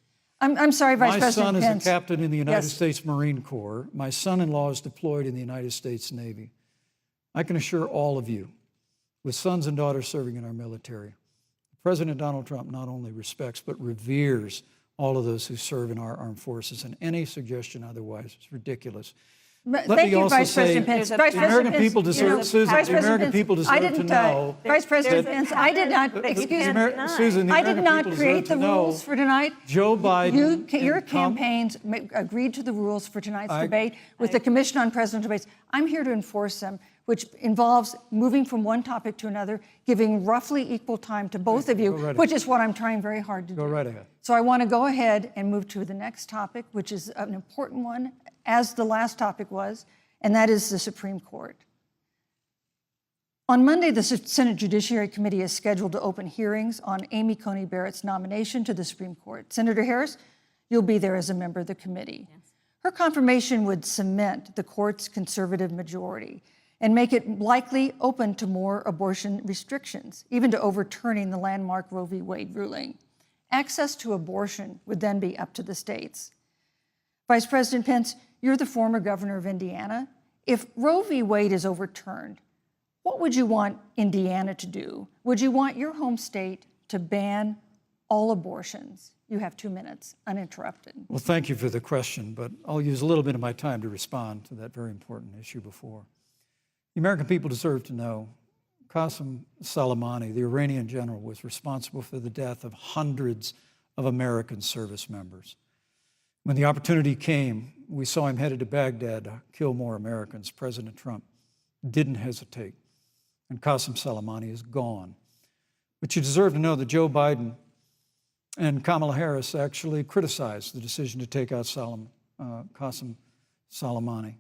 I'm sorry, Vice President Pence. My son is a captain in the United Yes. States Marine Corps. My son-in-law is deployed in the United States Navy. I can assure all of you, with sons and daughters serving in our military, President Donald Trump not only respects but reveres all of those who serve in our armed forces, and any suggestion otherwise is ridiculous. Thank you, Vice President Pence. Vice the American President people Pence, deserve, Susan, Vice the American President people Pence, I deserve to didn't, know. Vice President there's a Pence, I did not, pattern that excuse you me, can't Susan, the I American did not people create deserve the to know rules for tonight. Joe Biden Your and campaigns agreed to the rules for tonight's debate with the Commission on Presidential Debates. I'm here to enforce them, which involves moving from one topic to another, giving roughly equal time to both of you, which is what I'm trying very hard to do. Go right ahead. So I want to go ahead and move to the next topic, which is an important one, as the last topic was, and that is the Supreme Court. On Monday, the Senate Judiciary Committee is scheduled to open hearings on Amy Coney Barrett's nomination to the Supreme Court. Senator Harris, you'll be there as a member of the committee. Yes. Her confirmation would cement the court's conservative majority and make it likely open to more abortion restrictions, even to overturning the landmark Roe v. Wade ruling. Access to abortion would then be up to the states. Vice President Pence, you're the former governor of Indiana. If Roe v. Wade is overturned, what would you want Indiana to do? Would you want your home state to ban all abortions? You have 2 minutes, uninterrupted. Well, thank you for the question, but I'll use a little bit of my time to respond to that very important issue before. The American people deserve to know Qasem Soleimani, the Iranian general, was responsible for the death of hundreds of American service members. When the opportunity came, we saw him headed to Baghdad to kill more Americans. President Trump didn't hesitate, and Qasem Soleimani is gone. But you deserve to know that Joe Biden and Kamala Harris actually criticized the decision to take out Qasem Soleimani.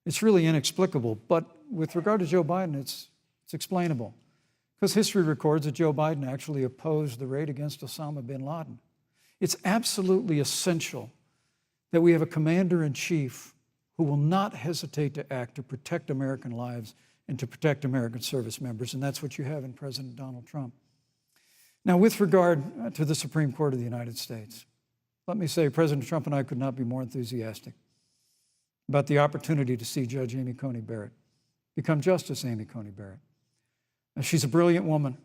It's really inexplicable, but with regard to Joe Biden, it's explainable, because history records that Joe Biden actually opposed the raid against Osama bin Laden. It's absolutely essential that we have a commander-in-chief who will not hesitate to act to protect American lives and to protect American service members, and that's what you have in President Donald Trump. Now, with regard to the Supreme Court of the United States, let me say President Trump and I could not be more enthusiastic about the opportunity to see Judge Amy Coney Barrett become Justice Amy Coney Barrett. She's a brilliant woman,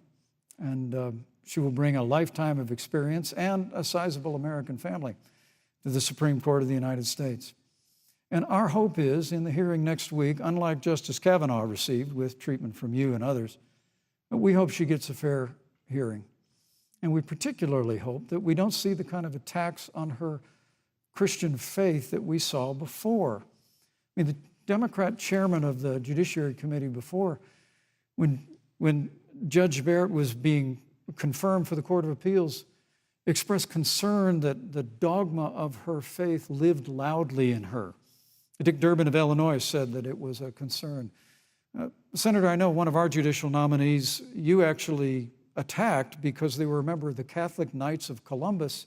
and she will bring a lifetime of experience and a sizable American family to the Supreme Court of the United States. And our hope is, in the hearing next week, unlike Justice Kavanaugh received with treatment from you and others, we hope she gets a fair hearing. And we particularly hope that we don't see the kind of attacks on her Christian faith that we saw before. I mean, the Democrat chairman of the Judiciary Committee before, when Judge Barrett was being confirmed for the Court of Appeals, expressed concern that the dogma of her faith lived loudly in her. Dick Durbin of Illinois said that it was a concern. Senator, I know one of our judicial nominees you actually attacked because they were a member of the Catholic Knights of Columbus,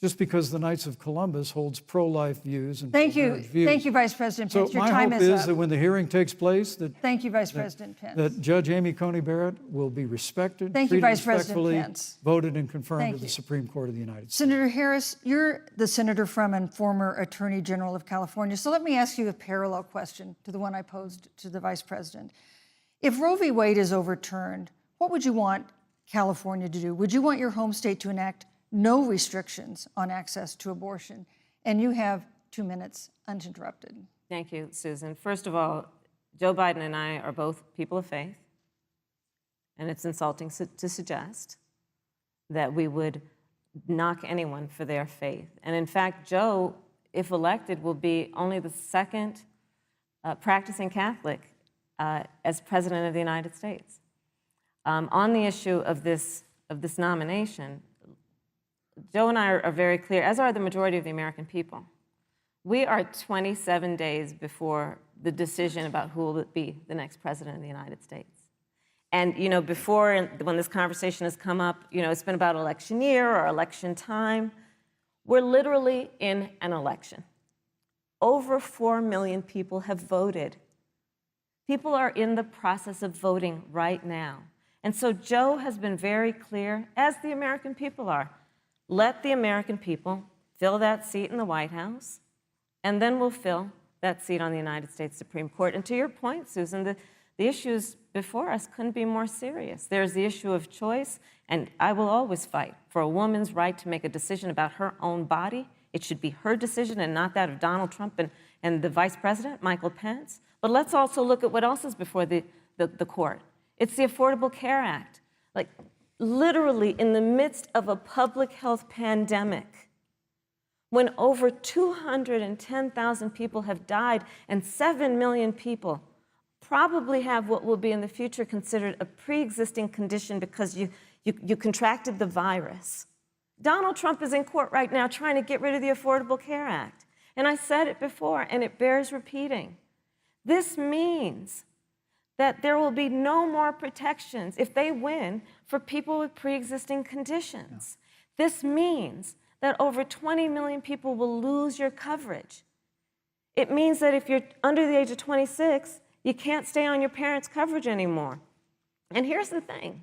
just because the Knights of Columbus holds pro-life views and pro-marriage views. Thank you, Vice President Pence. So Your my time hope is is up. that when the hearing takes place, Thank you, Vice President Pence. that Judge Amy Coney Barrett will be respected, Thank you, treated Vice President respectfully, Pence. voted and confirmed Thank to the you. Supreme Court of the United States. Senator Harris, you're the senator from and former Attorney General of California. So let me ask you a parallel question to the one I posed to the Vice President. If Roe v. Wade is overturned, what would you want California to do? Would you want your home state to enact no restrictions on access to abortion. And you have 2 minutes uninterrupted. Thank you, Susan. First of all, Joe Biden and I are both people of faith, and it's insulting to suggest that we would knock anyone for their faith. And in fact, Joe, if elected, will be only the second practicing Catholic as President of the United States. On the issue of this nomination, Joe and I are very clear, as are the majority of the American people. We are 27 days before the decision about who will be the next president of the United States. And, you know, before, when this conversation has come up, you know, it's been about election year or election time. We're literally in an election. Over 4 million people have voted. People are in the process of voting right now. And so Joe has been very clear, as the American people are. Let the American people fill that seat in the White House, and then we'll fill that seat on the United States Supreme Court. And to your point, Susan, the issues before us couldn't be more serious. There's the issue of choice, and I will always fight for a woman's right to make a decision about her own body. It should be her decision and not that of Donald Trump and the Vice President, Michael Pence. But let's also look at what else is before the court. It's the Affordable Care Act. Like, literally in the midst of a public health pandemic, when over 210,000 people have died and 7 million people probably have what will be in the future considered a pre-existing condition because you contracted the virus. Donald Trump is in court right now trying to get rid of the Affordable Care Act. And I said it before, and it bears repeating. This means that there will be no more protections, if they win, for people with pre-existing conditions. Yeah. This means that over 20 million people will lose your coverage. It means that if you're under the age of 26, you can't stay on your parents' coverage anymore. And here's the thing.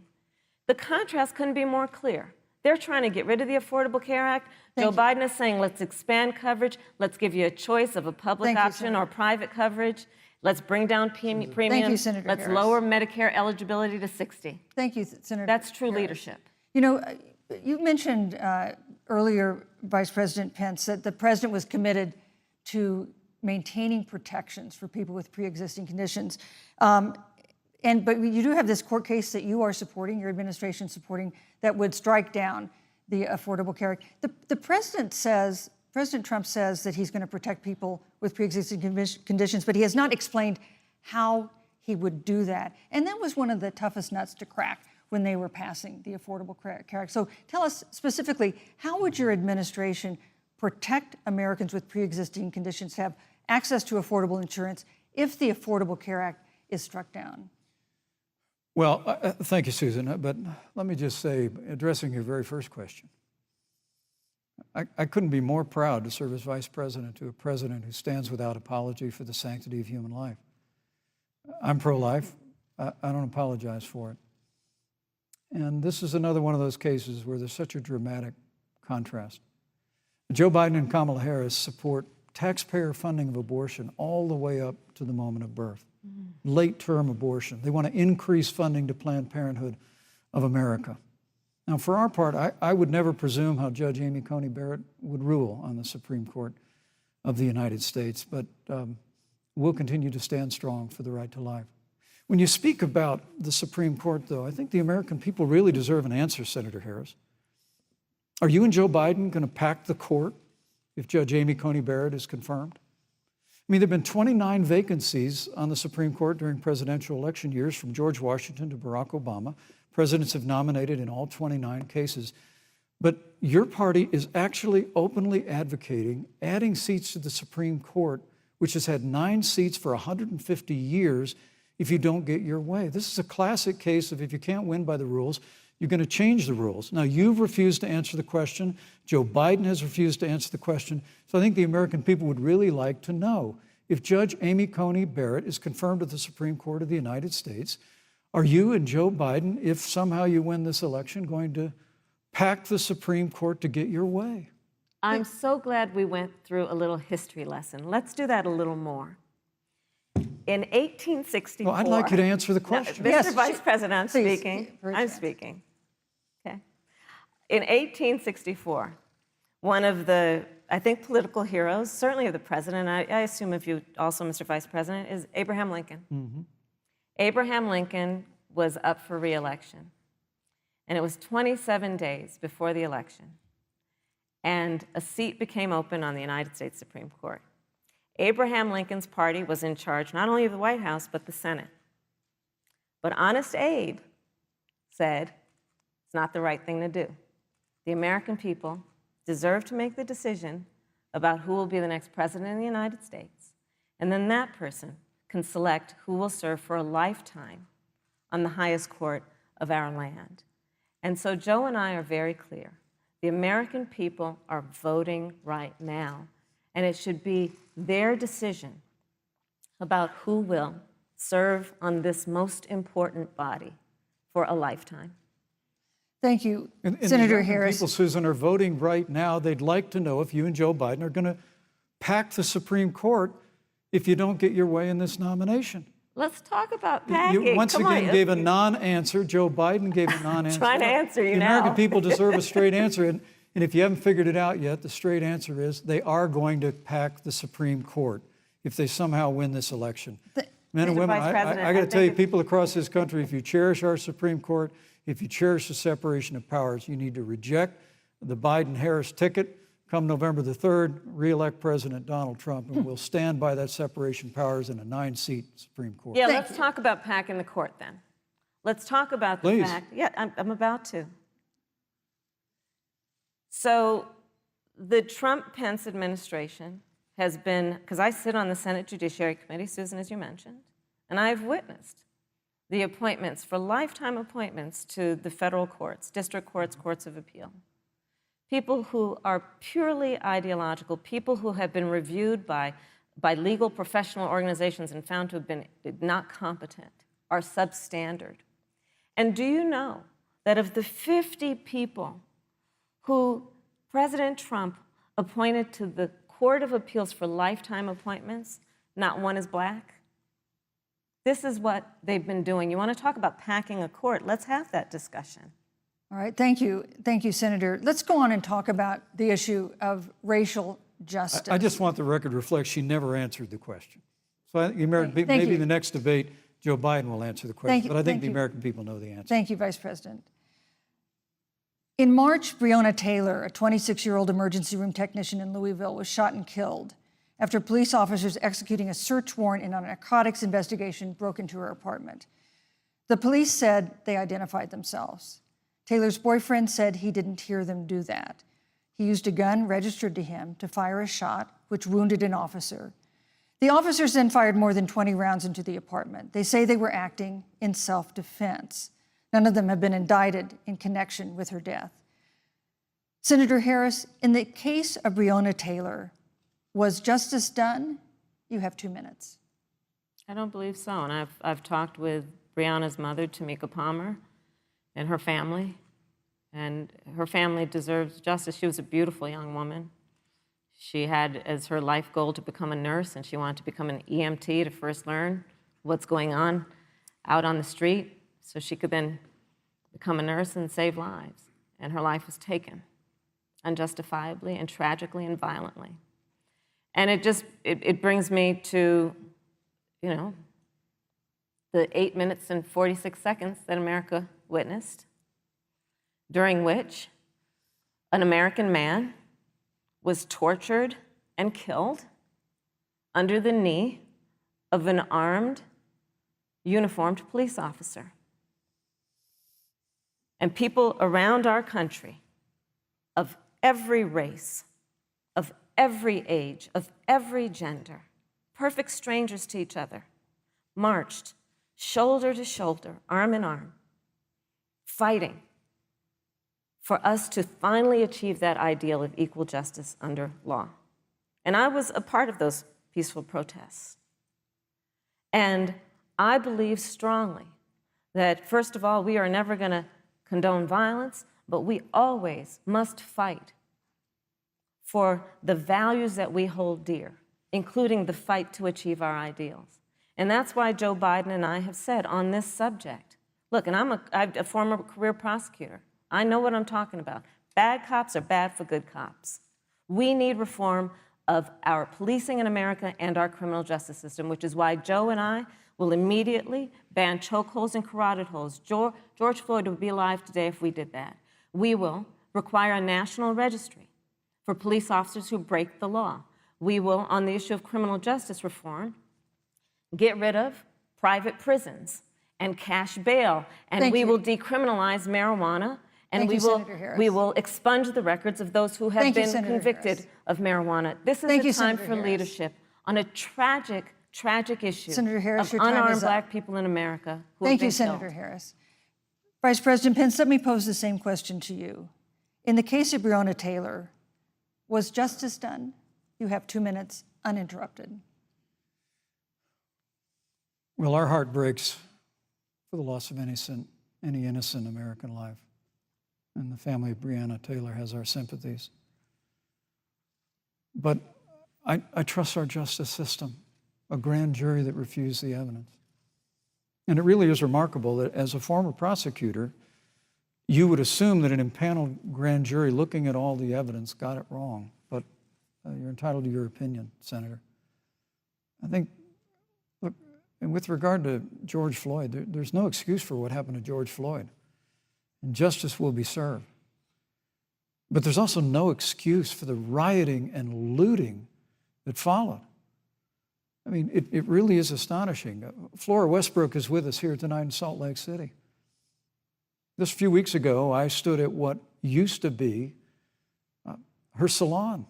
The contrast couldn't be more clear. They're trying to get rid of the Affordable Care Act. Joe Biden is saying, let's expand coverage. Let's give you a choice of a public option or private coverage. Let's bring down premiums. Thank you, Senator Let's Harris. lower Medicare eligibility to 60. Thank you, Senator That's true Harris. leadership. You know, you mentioned earlier, Vice President Pence, that the president was committed to maintaining protections for people with pre-existing conditions. But you do have this court case that you are supporting, your administration supporting, that would strike down the Affordable Care Act. The president says, President Trump says that he's going to protect people with pre-existing conditions, but he has not explained how he would do that. And that was one of the toughest nuts to crack when they were passing the Affordable Care Act. So tell us specifically, how would your administration protect Americans with pre-existing conditions to have access to affordable insurance if the Affordable Care Act is struck down? Well, thank you, Susan. But let me just say, addressing your very first question, I couldn't be more proud to serve as vice president to a president who stands without apology for the sanctity of human life. I'm pro-life. I don't apologize for it. And this is another one of those cases where there's such a dramatic contrast. Joe Biden and Kamala Harris support taxpayer funding of abortion all the way up to the moment of birth. Late-term abortion. They want to increase funding to Planned Parenthood of America. Now, for our part, I would never presume how Judge Amy Coney Barrett would rule on the Supreme Court of the United States, but we'll continue to stand strong for the right to life. When you speak about the Supreme Court, though, I think the American people really deserve an answer, Senator Harris. Are you and Joe Biden going to pack the court if Judge Amy Coney Barrett is confirmed? I mean, there have been 29 vacancies on the Supreme Court during presidential election years, from George Washington to Barack Obama. Presidents have nominated in all 29 cases. But your party is actually openly advocating adding seats to the Supreme Court, which has had 9 seats for 150 years, if you don't get your way. This is a classic case of if you can't win by the rules, you're going to change the rules. Now, you've refused to answer the question. Joe Biden has refused to answer the question. So I think the American people would really like to know, if Judge Amy Coney Barrett is confirmed at the Supreme Court of the United States, are you and Joe Biden, if somehow you win this election, going to pack the Supreme Court to get your way? I'm so glad we went through a little history lesson. Let's do that a little more. In 1864... Well, I'd like you to answer the question. No, Mr. Vice President, I'm please, speaking. very I'm fast. speaking. Okay. In 1864, one of the, I think, political heroes, certainly of the president, I assume of you also, Mr. Vice President, is Abraham Lincoln. Mm-hmm. Abraham Lincoln was up for re-election, and it was 27 days before the election, and a seat became open on the United States Supreme Court. Abraham Lincoln's party was in charge not only of the White House, but the Senate. But Honest Abe said it's not the right thing to do. The American people deserve to make the decision about who will be the next president of the United States, and then that person can select who will serve for a lifetime on the highest court of our land. And so Joe and I are very clear. The American people are voting right now, and it should be their decision about who will serve on this most important body for a lifetime. Thank you, And Senator the American Harris. people, Susan, are voting right now. They'd like to know if you and Joe Biden are going to pack the Supreme Court if you don't get your way in this nomination. Let's talk about packing. You once Come again on. gave a non-answer. Joe Biden gave a non-answer. Trying to answer you the now. American people deserve a straight answer. And if you haven't figured it out yet, the straight answer is they are going to pack the Supreme Court if they somehow win this election. Men and Mr. women, Vice President, I got to I tell you, think people across this country, if you cherish our Supreme Court, if you cherish the separation of powers, you need to reject the Biden-Harris ticket. Come November the 3rd, re-elect President Donald Trump, and we'll stand by that separation of powers in a 9-seat Supreme Court. Yeah, let's talk about packing the court then. Let's talk about the Please. fact. Yeah, I'm about to. So the Trump-Pence administration has been, because I sit on the Senate Judiciary Committee, Susan, as you mentioned, and I've witnessed the appointments for lifetime appointments to the federal courts, district courts, courts of appeal. People who are purely ideological, people who have been reviewed by legal professional organizations and found to have been not competent, are substandard. And do you know that of the 50 people who President Trump appointed to the Court of Appeals for lifetime appointments, not one is black? This is what they've been doing. You want to talk about packing a court? Let's have that discussion. All right, thank you, Senator. Let's go on and talk about the issue of racial justice. I just want the record to reflect she never answered the question. So I think the American people, Thank maybe you. in the next debate, Joe Biden will answer the question, but I think thank the you. American people know the answer. Thank you, Vice President. In March, Breonna Taylor, a 26-year-old emergency room technician in Louisville, was shot and killed after police officers executing a search warrant in a narcotics investigation broke into her apartment. The police said they identified themselves. Taylor's boyfriend said he didn't hear them do that. He used a gun registered to him to fire a shot, which wounded an officer. The officers then fired more than 20 rounds into the apartment. They say they were acting in self-defense. None of them have been indicted in connection with her death. Senator Harris, in the case of Breonna Taylor, was justice done? You have 2 minutes. I don't believe so. And I've talked with Breonna's mother, Tamika Palmer, and her family deserves justice. She was a beautiful young woman. She had as her life goal to become a nurse, and she wanted to become an EMT to first learn what's going on out on the street so she could then become a nurse and save lives. And her life was taken unjustifiably and tragically and violently. And it brings me to, the 8 minutes and 46 seconds that America witnessed, during which an American man was tortured and killed under the knee of an armed, uniformed police officer. And people around our country of every race, of every age, of every gender, perfect strangers to each other, marched shoulder to shoulder, arm in arm, fighting for us to finally achieve that ideal of equal justice under law. And I was a part of those peaceful protests. And I believe strongly that, first of all, we are never going to condone violence, but we always must fight for the values that we hold dear, including the fight to achieve our ideals. And that's why Joe Biden and I have said on this subject, look, and I'm a former career prosecutor. I know what I'm talking about. Bad cops are bad for good cops. We need reform of our policing in America and our criminal justice system, which is why Joe and I will immediately ban chokeholds and carotid holds. George Floyd would be alive today if we did that. We will require a national registry for police officers who break the law. We will, on the issue of criminal justice reform, get rid of private prisons and cash bail, and we will decriminalize marijuana, and we will expunge the records of those who have been convicted of marijuana. This is a time for leadership on a tragic, tragic issue of unarmed Black people in America who have been killed. Thank you, Senator Harris. Vice President Pence, let me pose the same question to you. In the case of Breonna Taylor, was justice done? You have 2 minutes, uninterrupted. Well, our heart breaks for the loss of any innocent American life. And the family of Breonna Taylor has our sympathies. But I trust our justice system, a grand jury that refused the evidence. And it really is remarkable that as a former prosecutor, you would assume that an impaneled grand jury looking at all the evidence got it wrong. But you're entitled to your opinion, Senator. I think, look, and with regard to George Floyd, there's no excuse for what happened to George Floyd. And justice will be served. But there's also no excuse for the rioting and looting that followed. I mean, it really is astonishing. Flora Westbrook is with us here tonight in Salt Lake City. Just a few weeks ago, I stood at what used to be her salon.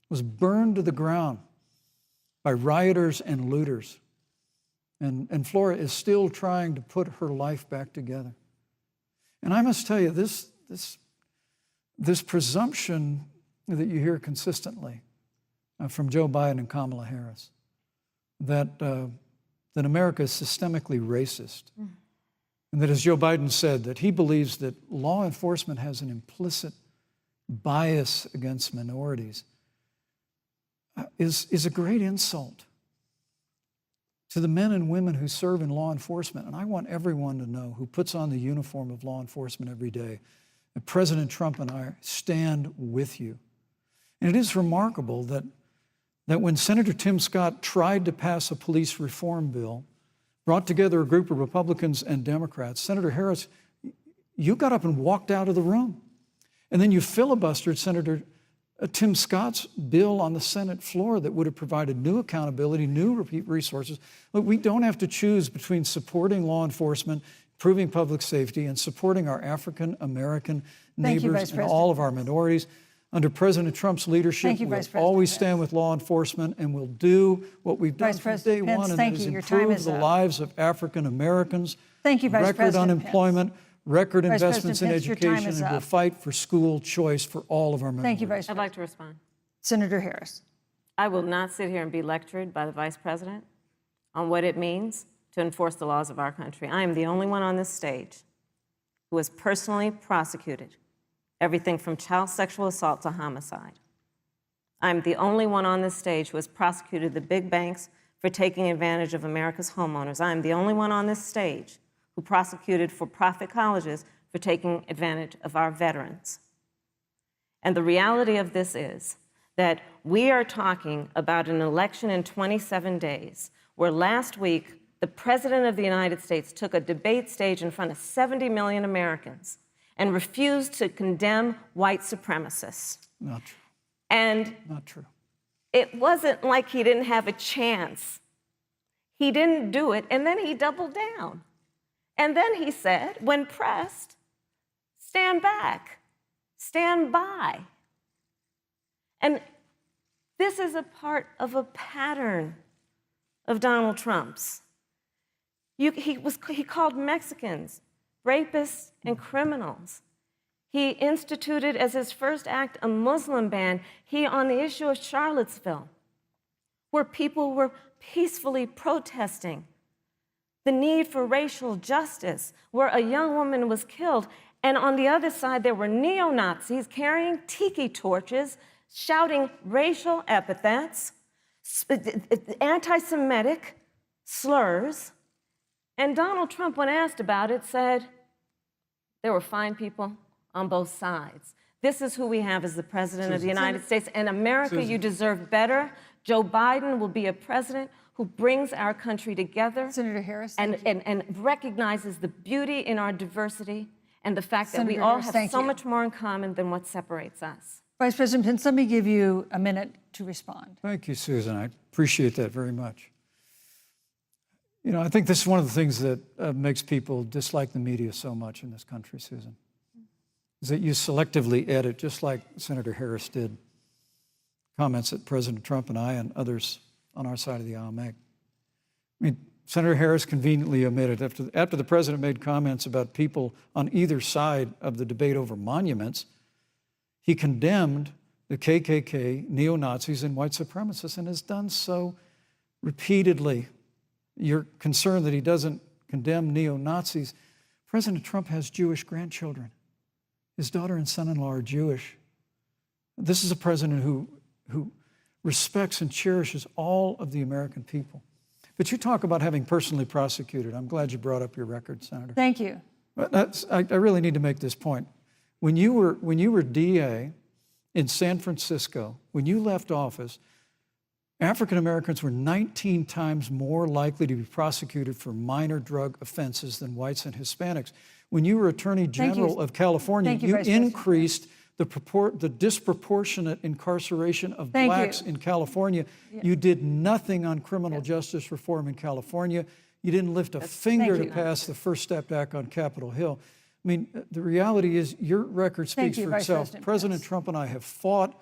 It was burned to the ground by rioters and looters. And Flora is still trying to put her life back together. And I must tell you, this presumption that you hear consistently from Joe Biden and Kamala Harris, that America is systemically racist, and that, as Joe Biden said, that he believes that law enforcement has an implicit bias against minorities, is a great insult to the men and women who serve in law enforcement. And I want everyone to know, who puts on the uniform of law enforcement every day, that President Trump and I stand with you. And it is remarkable that when Senator Tim Scott tried to pass a police reform bill, brought together a group of Republicans and Democrats, Senator Harris, you got up and walked out of the room. And then you filibustered Senator Tim Scott's bill on the Senate floor that would have provided new accountability, new resources. Look, we don't have to choose between supporting law enforcement, improving public safety, and supporting our African American neighbors and all of our minorities. Under President Trump's leadership, we'll always stand with law enforcement, and we'll do what we've done from day one, and that is improve the lives of African Americans. Thank you, Vice President Record unemployment, record investments in education, and we'll fight for school choice for all of our minorities. Thank you, Vice President. I'd like to respond. Senator Harris. I will not sit here and be lectured by the Vice President on what it means to enforce the laws of our country. I am the only one on this stage who has personally prosecuted everything from child sexual assault to homicide. I'm the only one on this stage who has prosecuted the big banks for taking advantage of America's homeowners. I'm the only one on this stage who prosecuted for-profit colleges for taking advantage of our veterans. And the reality of this is that we are talking about an election in 27 days, where last week the President of the United States took a debate stage in front of 70 million Americans and refused to condemn white supremacists. Not true. And not true. It wasn't like he didn't have a chance. He didn't do it, and then he doubled down. And then he said, when pressed, stand back, stand by. And this is a part of a pattern of Donald Trump's. He called Mexicans rapists and criminals. He instituted as his first act a Muslim ban. He, on the issue of Charlottesville, where people were peacefully protesting the need for racial justice, where a young woman was killed, and on the other side there were neo-Nazis carrying tiki torches, shouting racial epithets, anti-Semitic slurs, and Donald Trump, when asked about it, said there were fine people on both sides. This is who we have as the President of the United States. And America, you deserve better. Joe Biden will be a president who brings our country together. Senator Harris, and recognizes the beauty in our diversity and the fact that we Senator all Harris, have so much more in common than what separates us. Vice President Pence, let me give you a minute to respond. Thank you, Susan. I appreciate that very much. You know, I think this is one of the things that makes people dislike the media so much in this country, Susan, is that you selectively edit, just like Senator Harris did, comments that President Trump and I and others on our side of the aisle make. I mean, Senator Harris conveniently omitted, after the president made comments about people on either side of the debate over monuments, he condemned the KKK, neo-Nazis, and white supremacists, and has done so repeatedly. You're concerned that he doesn't condemn neo-Nazis. President Trump has Jewish grandchildren. His daughter and son-in-law are Jewish. This is a president who respects and cherishes all of the American people. But you talk about having personally prosecuted. I'm glad you brought up your record, Senator. Thank you. I really need to make this point. When you were DA in San Francisco, when you left office, African Americans were 19 times more likely to be prosecuted for minor drug offenses than whites and Hispanics. When you were Attorney General of California, you increased the disproportionate incarceration of blacks in California. You did nothing on criminal justice reform in California. You didn't lift a finger to pass the First Step Act on Capitol Hill. I mean, the reality is your record speaks for itself. President Trump and I have fought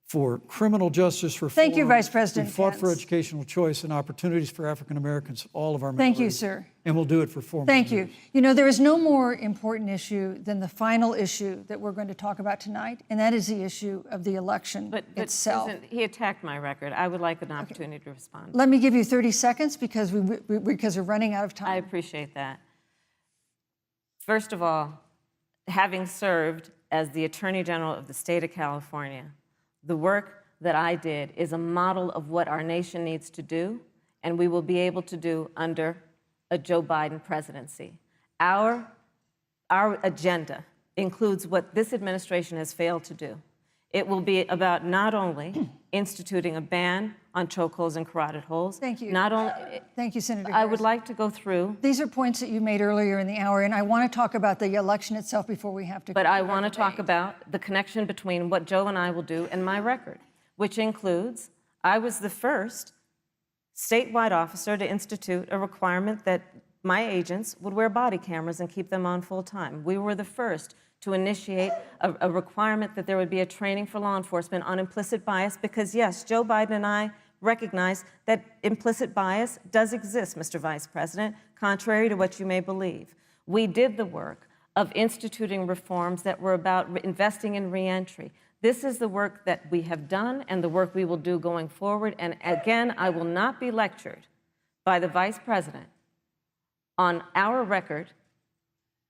for criminal justice reform. Thank you, Vice President We fought Pence. for educational choice and opportunities for African Americans, all of our Thank you, minorities. sir. And we'll do it for 4 more Thank years. you. You know, there is no more important issue than the final issue that we're going to talk about tonight, and that is the issue of the election But itself. Susan, he attacked my record. I would like an opportunity to respond. Let me give you 30 seconds because we're running out of time. I appreciate that. First of all, having served as the Attorney General of the state of California, the work that I did is a model of what our nation needs to do, and we will be able to do under a Joe Biden presidency. Our agenda includes what this administration has failed to do. It will be about not only instituting a ban on chokeholds and carotid holes. Thank you. Not only. Thank you, Senator I Harris. would like to go through. These are points that you made earlier in the hour, and I want to talk about the election itself before we have to. But I want to talk about the connection between what Joe and I will do and my record, which includes I was the first statewide officer to institute a requirement that my agents would wear body cameras and keep them on full time. We were the first to initiate a requirement that there would be a training for law enforcement on implicit bias because, yes, Joe Biden and I recognize that implicit bias does exist, Mr. Vice President, contrary to what you may believe. We did the work of instituting reforms that were about investing in reentry. This is the work that we have done and the work we will do going forward. And again, I will not be lectured by the Vice President on our record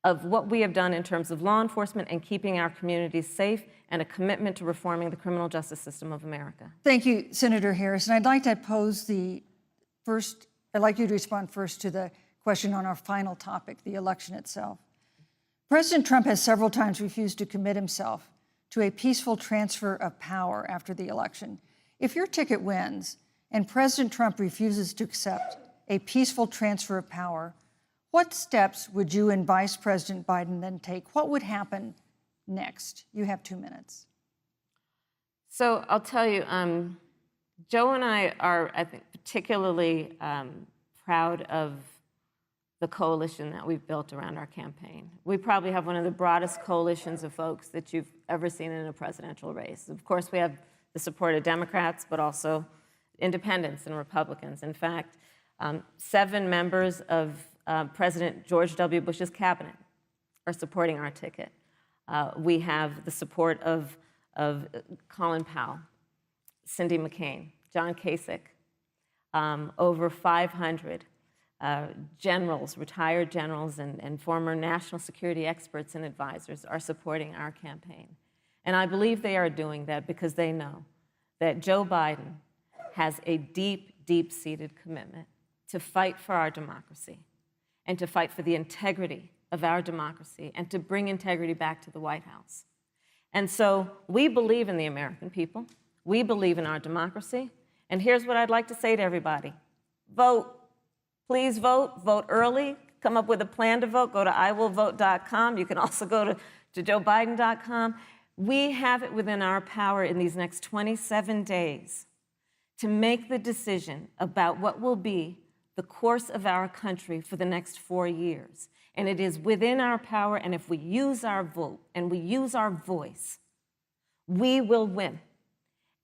of what we have done in terms of law enforcement and keeping our communities safe and a commitment to reforming the criminal justice system of America. Thank you, Senator Harris. And I'd like to pose I'd like you to respond first to the question on our final topic, the election itself. President Trump has several times refused to commit himself to a peaceful transfer of power after the election. If your ticket wins and President Trump refuses to accept a peaceful transfer of power, what steps would you and Vice President Biden then take? What would happen next? You have 2 minutes. So I'll tell you, Joe and I are, I think, particularly proud of the coalition that we've built around our campaign. We probably have one of the broadest coalitions of folks that you've ever seen in a presidential race. Of course, we have the support of Democrats, but also independents and Republicans. In fact, 7 members of President George W. Bush's cabinet are supporting our ticket. We have the support of Colin Powell, Cindy McCain, John Kasich, over 500 generals, retired generals, and former national security experts and advisors are supporting our campaign. And I believe they are doing that because they know that Joe Biden has a deep, deep-seated commitment to fight for our democracy and to fight for the integrity of our democracy and to bring integrity back to the White House. And so we believe in the American people. We believe in our democracy. And here's what I'd like to say to everybody. Vote. Please vote. Vote early. Come up with a plan to vote. Go to iwillvote.com. You can also go to joebiden.com. We have it within our power in these next 27 days to make the decision about what will be the course of our country for the next 4 years. And it is within our power, and if we use our vote and we use our voice, we will win.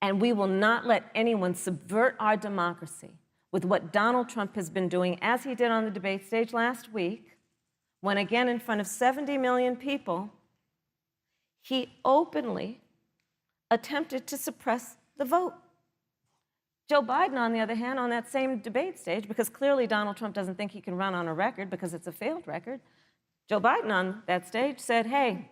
And we will not let anyone subvert our democracy with what Donald Trump has been doing, as he did on the debate stage last week, when again in front of 70 million people, he openly attempted to suppress the vote. Joe Biden, on the other hand, on that same debate stage, because clearly Donald Trump doesn't think he can run on a record because it's a failed record, Joe Biden on that stage said, hey,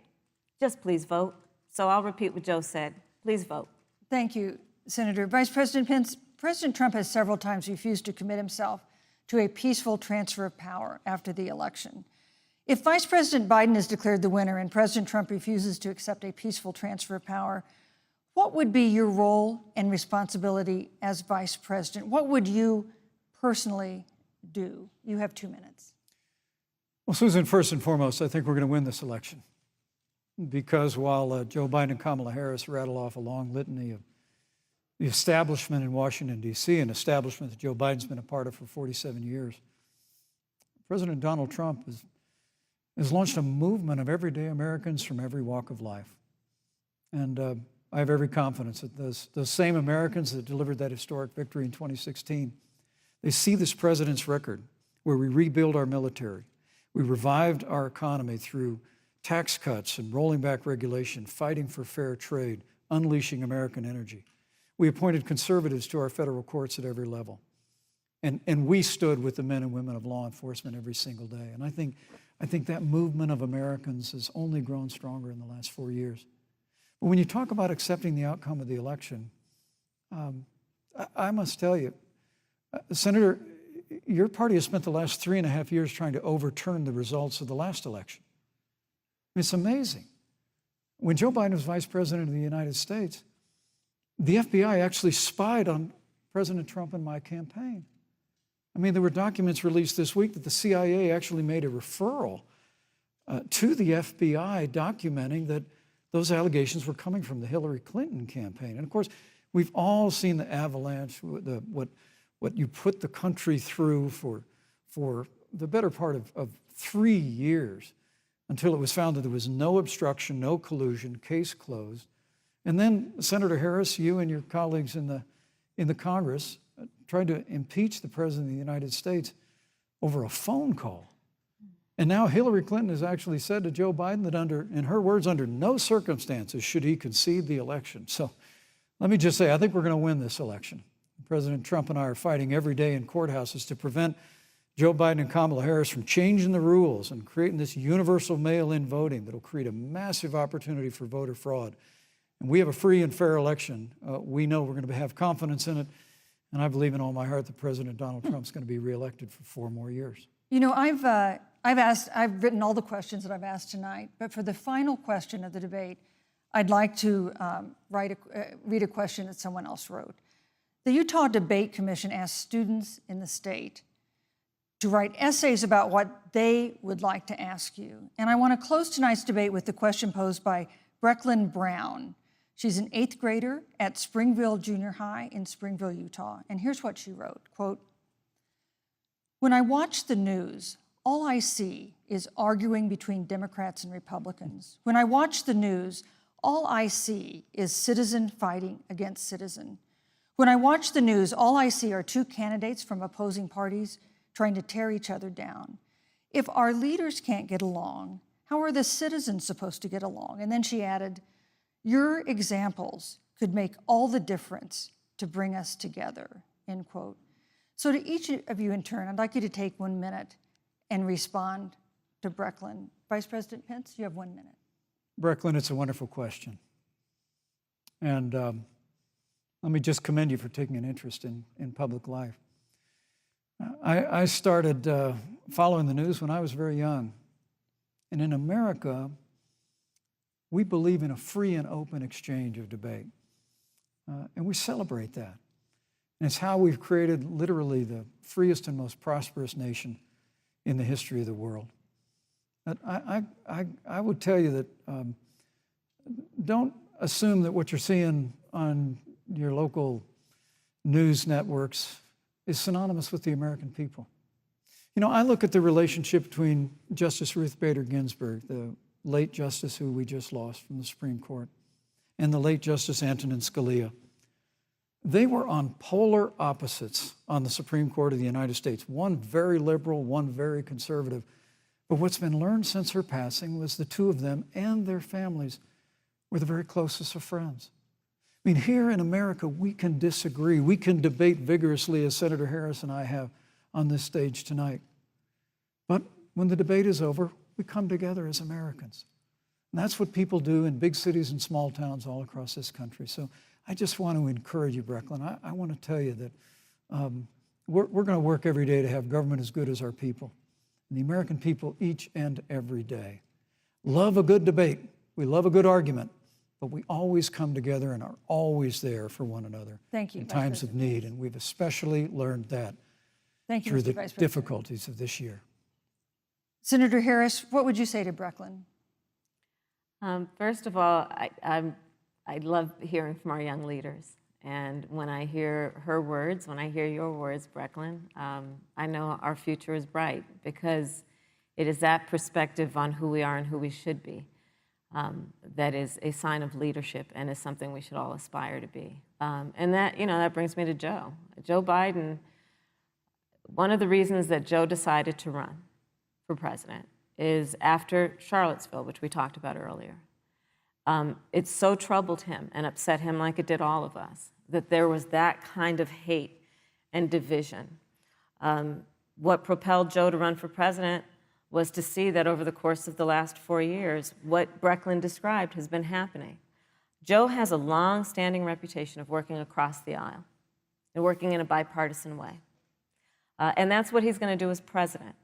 just please vote. So I'll repeat what Joe said. Please vote. Thank you, Senator. Vice President Pence, President Trump has several times refused to commit himself to a peaceful transfer of power after the election. If Vice President Biden is declared the winner and President Trump refuses to accept a peaceful transfer of power, what would be your role and responsibility as Vice President? What would you personally do? You have 2 minutes. Well, Susan, first and foremost, I think we're going to win this election. Because while Joe Biden and Kamala Harris rattle off a long litany of the establishment in Washington, D.C., an establishment that Joe Biden's been a part of for 47 years, President Donald Trump has launched a movement of everyday Americans from every walk of life. And I have every confidence that those same Americans that delivered that historic victory in 2016, they see this president's record where we rebuild our military, we revived our economy through tax cuts and rolling back regulation, fighting for fair trade, unleashing American energy. We appointed conservatives to our federal courts at every level. And we stood with the men and women of law enforcement every single day. And I think that movement of Americans has only grown stronger in the last 4 years. But when you talk about accepting the outcome of the election, I must tell you, Senator, your party has spent the last 3.5 years trying to overturn the results of the last election. It's amazing. When Joe Biden was Vice President of the United States, the FBI actually spied on President Trump and my campaign. I mean, there were documents released this week that the CIA actually made a referral to the FBI documenting that those allegations were coming from the Hillary Clinton campaign. And of course, we've all seen the avalanche, what you put the country through for the better part of 3 years until it was found that there was no obstruction, no collusion, case closed. And then Senator Harris, you and your colleagues in the Congress tried to impeach the President of the United States over a phone call. And now Hillary Clinton has actually said to Joe Biden that in her words, under no circumstances should he concede the election. So let me just say, I think we're going to win this election. President Trump and I are fighting every day in courthouses to prevent Joe Biden and Kamala Harris from changing the rules and creating this universal mail-in voting that will create a massive opportunity for voter fraud. And we have a free and fair election. We know we're going to have confidence in it. And I believe in all my heart that President Donald Trump's going to be reelected for 4 more years. You know, I've written all the questions that I've asked tonight, but for the final question of the debate, I'd like to read a question that someone else wrote. The Utah Debate Commission asked students in the state to write essays about what they would like to ask you. And I want to close tonight's debate with the question posed by Brecklin Brown. She's an 8th grader at Springville Junior High in Springville, Utah. And here's what she wrote, quote, "When I watch the news, all I see is arguing between Democrats and Republicans. When I watch the news, all I see is citizen fighting against citizen. When I watch the news, all I see are 2 candidates from opposing parties trying to tear each other down. If our leaders can't get along, how are the citizens supposed to get along?" And then she added, "Your examples could make all the difference to bring us together," end quote. So to each of you in turn, I'd like you to take 1 minute and respond to Brecklin. Vice President Pence, you have 1 minute. Brecklin, it's a wonderful question. And let me just commend you for taking an interest in public life. I started following the news when I was very young. And in America, We believe in a free and open exchange of debate. And we celebrate that. And it's how we've created literally the freest and most prosperous nation in the history of the world. But I would tell you that don't assume that what you're seeing on your local news networks is synonymous with the American people. You know, I look at the relationship between Justice Ruth Bader Ginsburg, the late justice who we just lost from the Supreme Court, and the late Justice Antonin Scalia. They were on polar opposites on the Supreme Court of the United States, one very liberal, one very conservative. But what's been learned since her passing was the two of them and their families were the very closest of friends. I mean, here in America, we can disagree. We can debate vigorously, as Senator Harris and I have on this stage tonight. But when the debate is over, we come together as Americans. And that's what people do in big cities and small towns all across this country. So I just want to encourage you, Brecklin. I want to tell you that we're going to work every day to have government as good as our people. And the American people, each and every day, love a good debate. We love a good argument. But we always come together and are always there for one another in times of need. And we've especially learned that through the difficulties of this year. Senator Harris, what would you say to Brecklin? First of all, I love hearing from our young leaders. And when I hear her words, when I hear your words, Brecklin, I know our future is bright because it is that perspective on who we are and who we should be. That is a sign of leadership and is something we should all aspire to be. And that, you know, that brings me to Joe. Joe Biden, one of the reasons that Joe decided to run for president is after Charlottesville, which we talked about earlier. It so troubled him and upset him like it did all of us, that there was that kind of hate and division. What propelled Joe to run for president was to see that over the course of the last 4 years, what Brecklin described has been happening. Joe has a long-standing reputation of working across the aisle and working in a bipartisan way. And that's what he's going to do as president.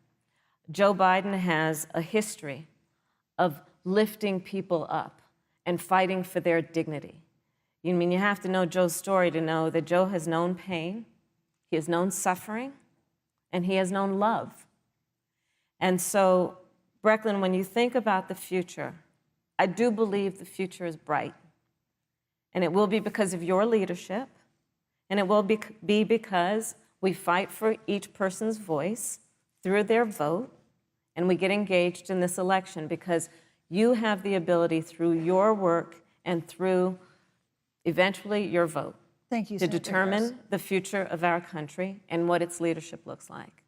Joe Biden has a history of lifting people up and fighting for their dignity. You mean you have to know Joe's story to know that Joe has known pain, he has known suffering, and he has known love. And so, Brecklin, when you think about the future, I do believe the future is bright. And it will be because of your leadership, and it will be because we fight for each person's voice through their vote, and we get engaged in this election because you have the ability through your work and through eventually your vote to determine the future of our country and what its leadership looks like.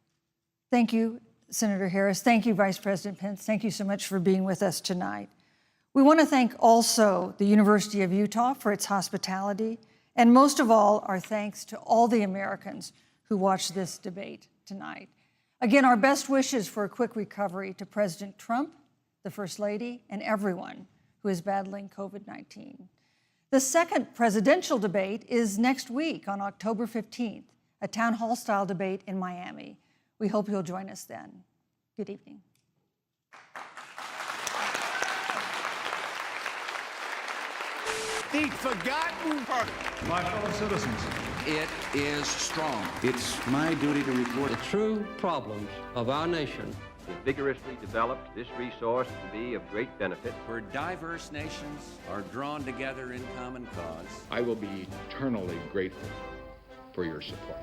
Thank you, Senator Harris. Thank you, Vice President Pence. Thank you so much for being with us tonight. We want to thank also the University of Utah for its hospitality, and most of all, our thanks to all the Americans who watched this debate tonight. Again, our best wishes for a quick recovery to President Trump, the First Lady, and everyone who is battling COVID-19. The second presidential debate is next week on October 15th, a town hall-style debate in Miami. We hope you'll join us then. Good evening. The forgotten part. My fellow citizens, It is strong. It's my duty to report The true problems of our nation. If vigorously developed, this resource will be of great benefit. where diverse nations are drawn together in common cause. I will be eternally grateful for your support.